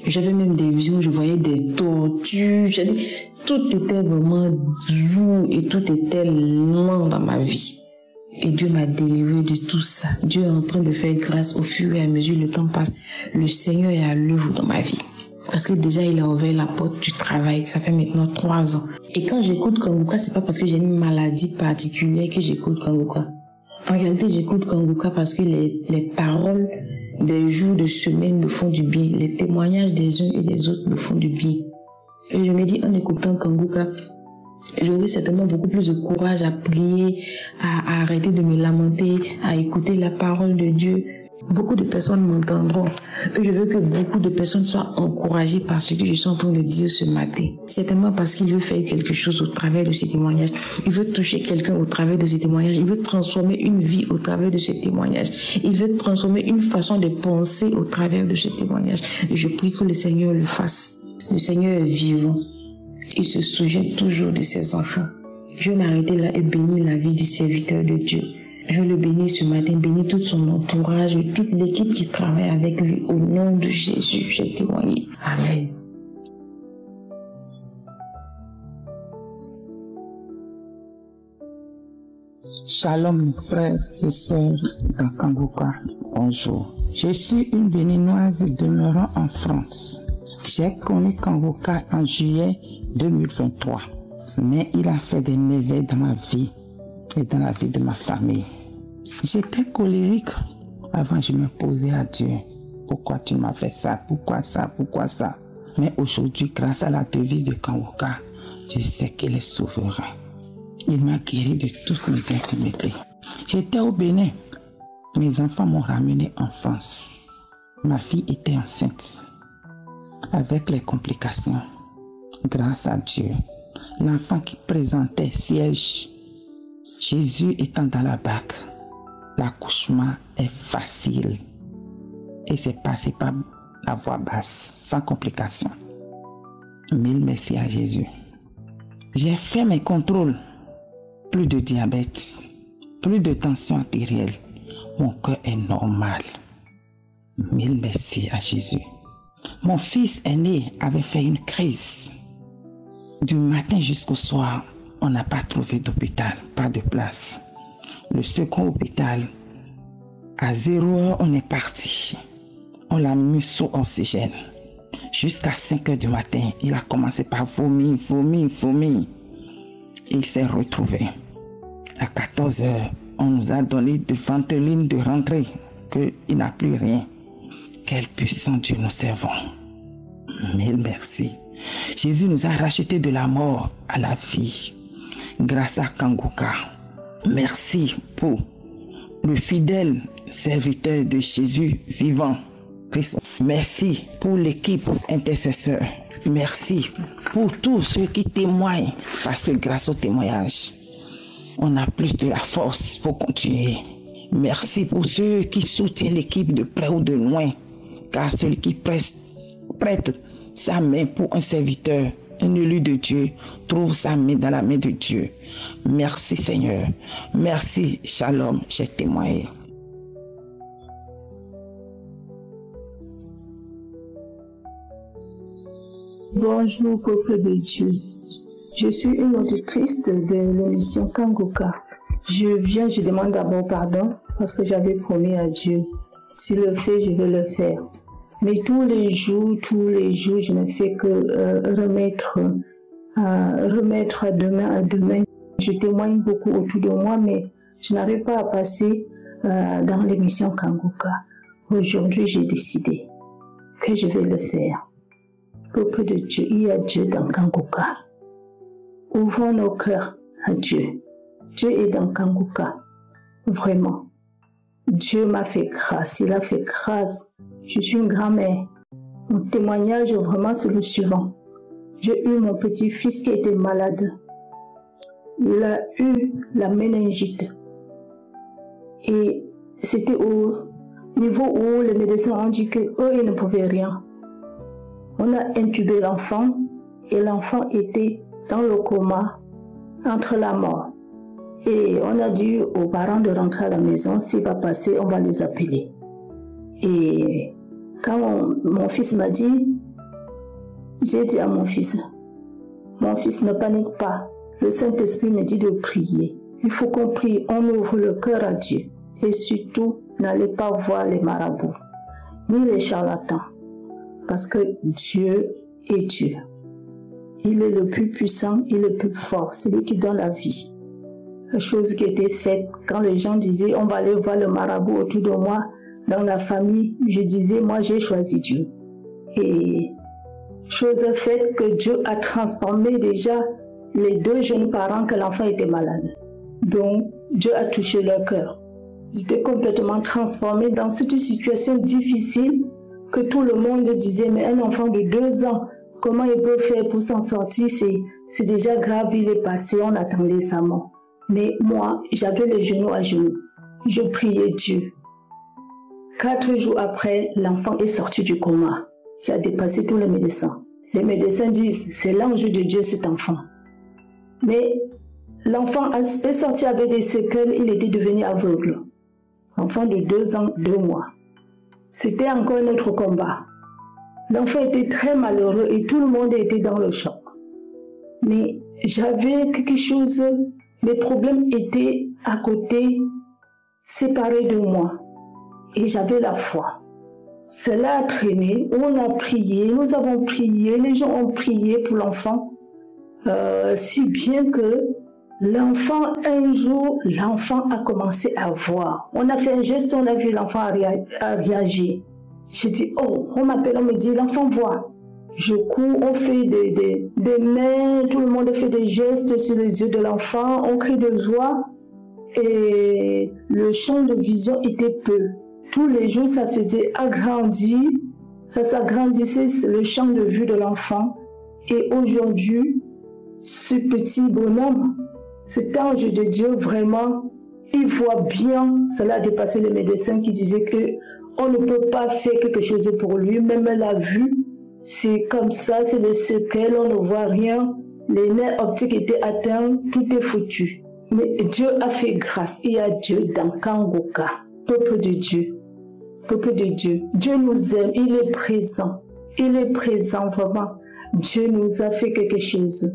J'avais même des visions, je voyais des tortues. Tout était vraiment dur et tout était lent dans ma vie. Et Dieu m'a délivré de tout ça. Dieu est en train de faire grâce au fur et à mesure le temps passe. Le Seigneur est à l'œuvre dans ma vie. Parce que déjà, il a ouvert la porte du travail. Ça fait maintenant 3 ans. Et quand j'écoute Kanguka, c'est pas parce que j'ai une maladie particulière que j'écoute Kanguka. En réalité, j'écoute Kanguka parce que les paroles des jours de semaine me font du bien. Les témoignages des uns et des autres me font du bien. Et je me dis, en écoutant Kanguka, j'aurai certainement beaucoup plus de courage à prier, à arrêter de me lamenter, à écouter la parole de Dieu. Beaucoup de personnes m'entendront. Et je veux que beaucoup de personnes soient encouragées par ce que je suis en train de dire ce matin. Certainement parce qu'il veut faire quelque chose au travers de ces témoignages. Il veut toucher quelqu'un au travers de ces témoignages. Il veut transformer une vie au travers de ces témoignages. Il veut transformer une façon de penser au travers de ces témoignages. Et je prie que le Seigneur le fasse. Le Seigneur est vivant. Il se souvient toujours de ses enfants. Je vais m'arrêter là et bénir la vie du serviteur de Dieu. Je le bénis ce matin, bénis tout son entourage et toute l'équipe qui travaille avec lui. Au nom de Jésus, j'ai témoigné. Amen. Shalom, frères et sœurs dans Kanguka. Bonjour. Je suis une béninoise demeurant en France. J'ai connu Kanguka en juillet 2023. Mais il a fait des merveilles dans ma vie et dans la vie de ma famille. J'étais colérique. Avant, je me posais à Dieu. Pourquoi tu m'as fait ça? Pourquoi ça? Pourquoi ça? Mais aujourd'hui, grâce à la devise de Kanguka, je sais qu'il est souverain. Il m'a guéri de toutes mes infirmités. J'étais au Bénin. Mes enfants m'ont ramené en France. Ma fille était enceinte. Avec les complications, grâce à Dieu, l'enfant qui présentait siège, Jésus étant dans la barque, l'accouchement est facile et c'est passé par la voie basse, sans complications. Mille merci à Jésus. J'ai fait mes contrôles, plus de diabète, plus de tension artérielle. Mon cœur est normal. Mille merci à Jésus. Mon fils aîné avait fait une crise. Du matin jusqu'au soir, on n'a pas trouvé d'hôpital, pas de place. Le second hôpital, à 0h, on est parti. On l'a mis sous oxygène. Jusqu'à 5h du matin, il a commencé par vomir. Il s'est retrouvé. À 14h, on nous a donné de ventoline de rentrée, qu'il n'a plus rien. Quel puissant Dieu nous servons. Mille merci. Jésus nous a racheté de la mort à la vie. Grâce à Kanguka. Merci pour le fidèle serviteur de Jésus vivant. Christ. Merci pour l'équipe intercesseur. Merci pour tous ceux qui témoignent. Parce que grâce au témoignage, on a plus de la force pour continuer. Merci pour ceux qui soutiennent l'équipe de près ou de loin. Car celui qui prête sa main pour un serviteur, un élu de Dieu, trouve sa main dans la main de Dieu. Merci Seigneur. Merci, shalom, j'ai témoigné. Bonjour, peuple de Dieu. Je suis une auditrice de l'émission Kanguka. Je demande d'abord pardon parce que j'avais promis à Dieu. S'il le fait, je vais le faire. Mais tous les jours, je ne fais que remettre à demain. Je témoigne beaucoup autour de moi, mais je n'arrive pas à passer dans l'émission Kanguka. Aujourd'hui, j'ai décidé que je vais le faire. Peuple de Dieu, il y a Dieu dans Kanguka. Ouvrons nos cœurs à Dieu. Dieu est dans Kanguka. Vraiment. Dieu m'a fait grâce. Il a fait grâce. Je suis une grand-mère. Mon témoignage, vraiment, c'est le suivant. J'ai eu mon petit-fils qui était malade. Il a eu la méningite. Et c'était au niveau où les médecins ont dit qu'eux, ils ne pouvaient rien. On a intubé l'enfant et l'enfant était dans le coma, entre la mort. Et on a dit aux parents de rentrer à la maison. S'il va passer, on va les appeler. Et quand mon fils m'a dit, j'ai dit à mon fils, ne panique pas. Le Saint-Esprit me dit de prier. Il faut qu'on prie, on ouvre le cœur à Dieu. Et surtout, n'allez pas voir les marabouts, ni les charlatans. Parce que Dieu est Dieu. Il est le plus puissant, il est le plus fort, c'est lui qui donne la vie. La chose qui était faite, quand les gens disaient, on va aller voir le marabout autour de moi, dans la famille, je disais, moi j'ai choisi Dieu. Et chose faite que Dieu a transformé déjà les deux jeunes parents que l'enfant était malade. Donc, Dieu a touché leur cœur. Ils étaient complètement transformés dans cette situation difficile que tout le monde disait, mais un enfant de 2 ans, comment il peut faire pour s'en sortir? C'est déjà grave, il est passé, on attendait sa mort. Mais moi, j'avais les genoux à genoux. Je priais Dieu. 4 jours après, l'enfant est sorti du coma, qui a dépassé tous les médecins. Les médecins disent, c'est l'ange de Dieu cet enfant. Mais l'enfant est sorti avec des séquelles, il était devenu aveugle. Enfant de 2 ans, 2 mois. C'était encore un autre combat. L'enfant était très malheureux et tout le monde était dans le choc. Mais j'avais quelque chose, mes problèmes étaient à côté, séparés de moi. Et j'avais la foi. Cela a traîné, on a prié, nous avons prié, les gens ont prié pour l'enfant. Si bien que l'enfant, un jour, l'enfant a commencé à voir. On a fait un geste, on a vu l'enfant à réagir. Je dis, oh, on m'appelle, on me dit, l'enfant voit. Je cours, on fait des mains, tout le monde fait des gestes sur les yeux de l'enfant, on crie de joie. Et le champ de vision était peu. Tous les jours, ça faisait agrandir, ça s'agrandissait le champ de vue de l'enfant. Et aujourd'hui, ce petit bonhomme, cet ange de Dieu, vraiment, il voit bien. Cela a dépassé les médecins qui disaient qu'on ne peut pas faire quelque chose pour lui. Même la vue, c'est comme ça, c'est des séquelles, on ne voit rien. Les nerfs optiques étaient atteints, tout est foutu. Mais Dieu a fait grâce. Il y a Dieu dans Kanguka, peuple de Dieu. Peuple de Dieu. Dieu nous aime, il est présent. Il est présent vraiment. Dieu nous a fait quelque chose.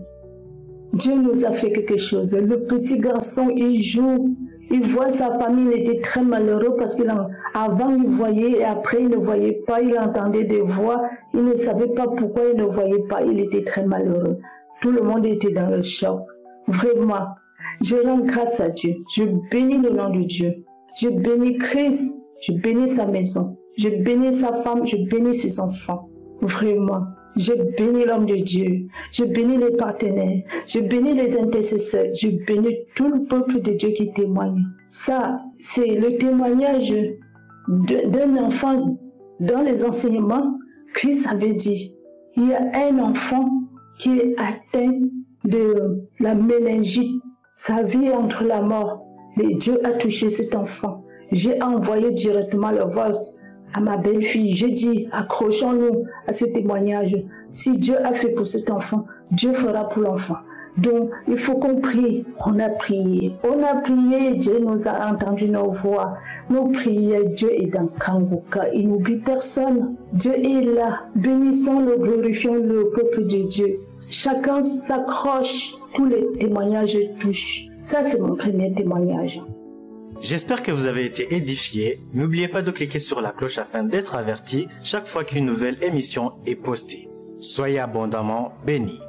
Dieu nous a fait quelque chose. Le petit garçon, il joue, il voit sa famille, il était très malheureux parce qu'avant il voyait et après il ne voyait pas, il entendait des voix, il ne savait pas pourquoi il ne voyait pas, il était très malheureux. Tout le monde était dans le choc. Vraiment, je rends grâce à Dieu. Je bénis le nom de Dieu. Je bénis Christ, je bénis sa maison, je bénis sa femme, je bénis ses enfants. Vraiment. Je bénis l'homme de Dieu, je bénis les partenaires, je bénis les intercesseurs, je bénis tout le peuple de Dieu qui témoigne. Ça, c'est le témoignage d'un enfant dans les enseignements. Christ avait dit, il y a un enfant qui est atteint de la méningite, sa vie est entre la mort. Mais Dieu a touché cet enfant. J'ai envoyé directement le voix à ma belle-fille, j'ai dit, accrochons-nous à ce témoignage. Si Dieu a fait pour cet enfant, Dieu fera pour l'enfant. Donc, il faut qu'on prie. On a prié, Dieu nous a entendu nos voix. Nos prières, Dieu est dans Kanguka, il n'oublie personne. Dieu est là, bénissons-le, glorifions le peuple de Dieu. Chacun s'accroche, tous les témoignages touchent. Ça, c'est mon premier témoignage. J'espère que vous avez été édifiés. N'oubliez pas de cliquer sur la cloche afin d'être averti chaque fois qu'une nouvelle émission est postée. Soyez abondamment bénis.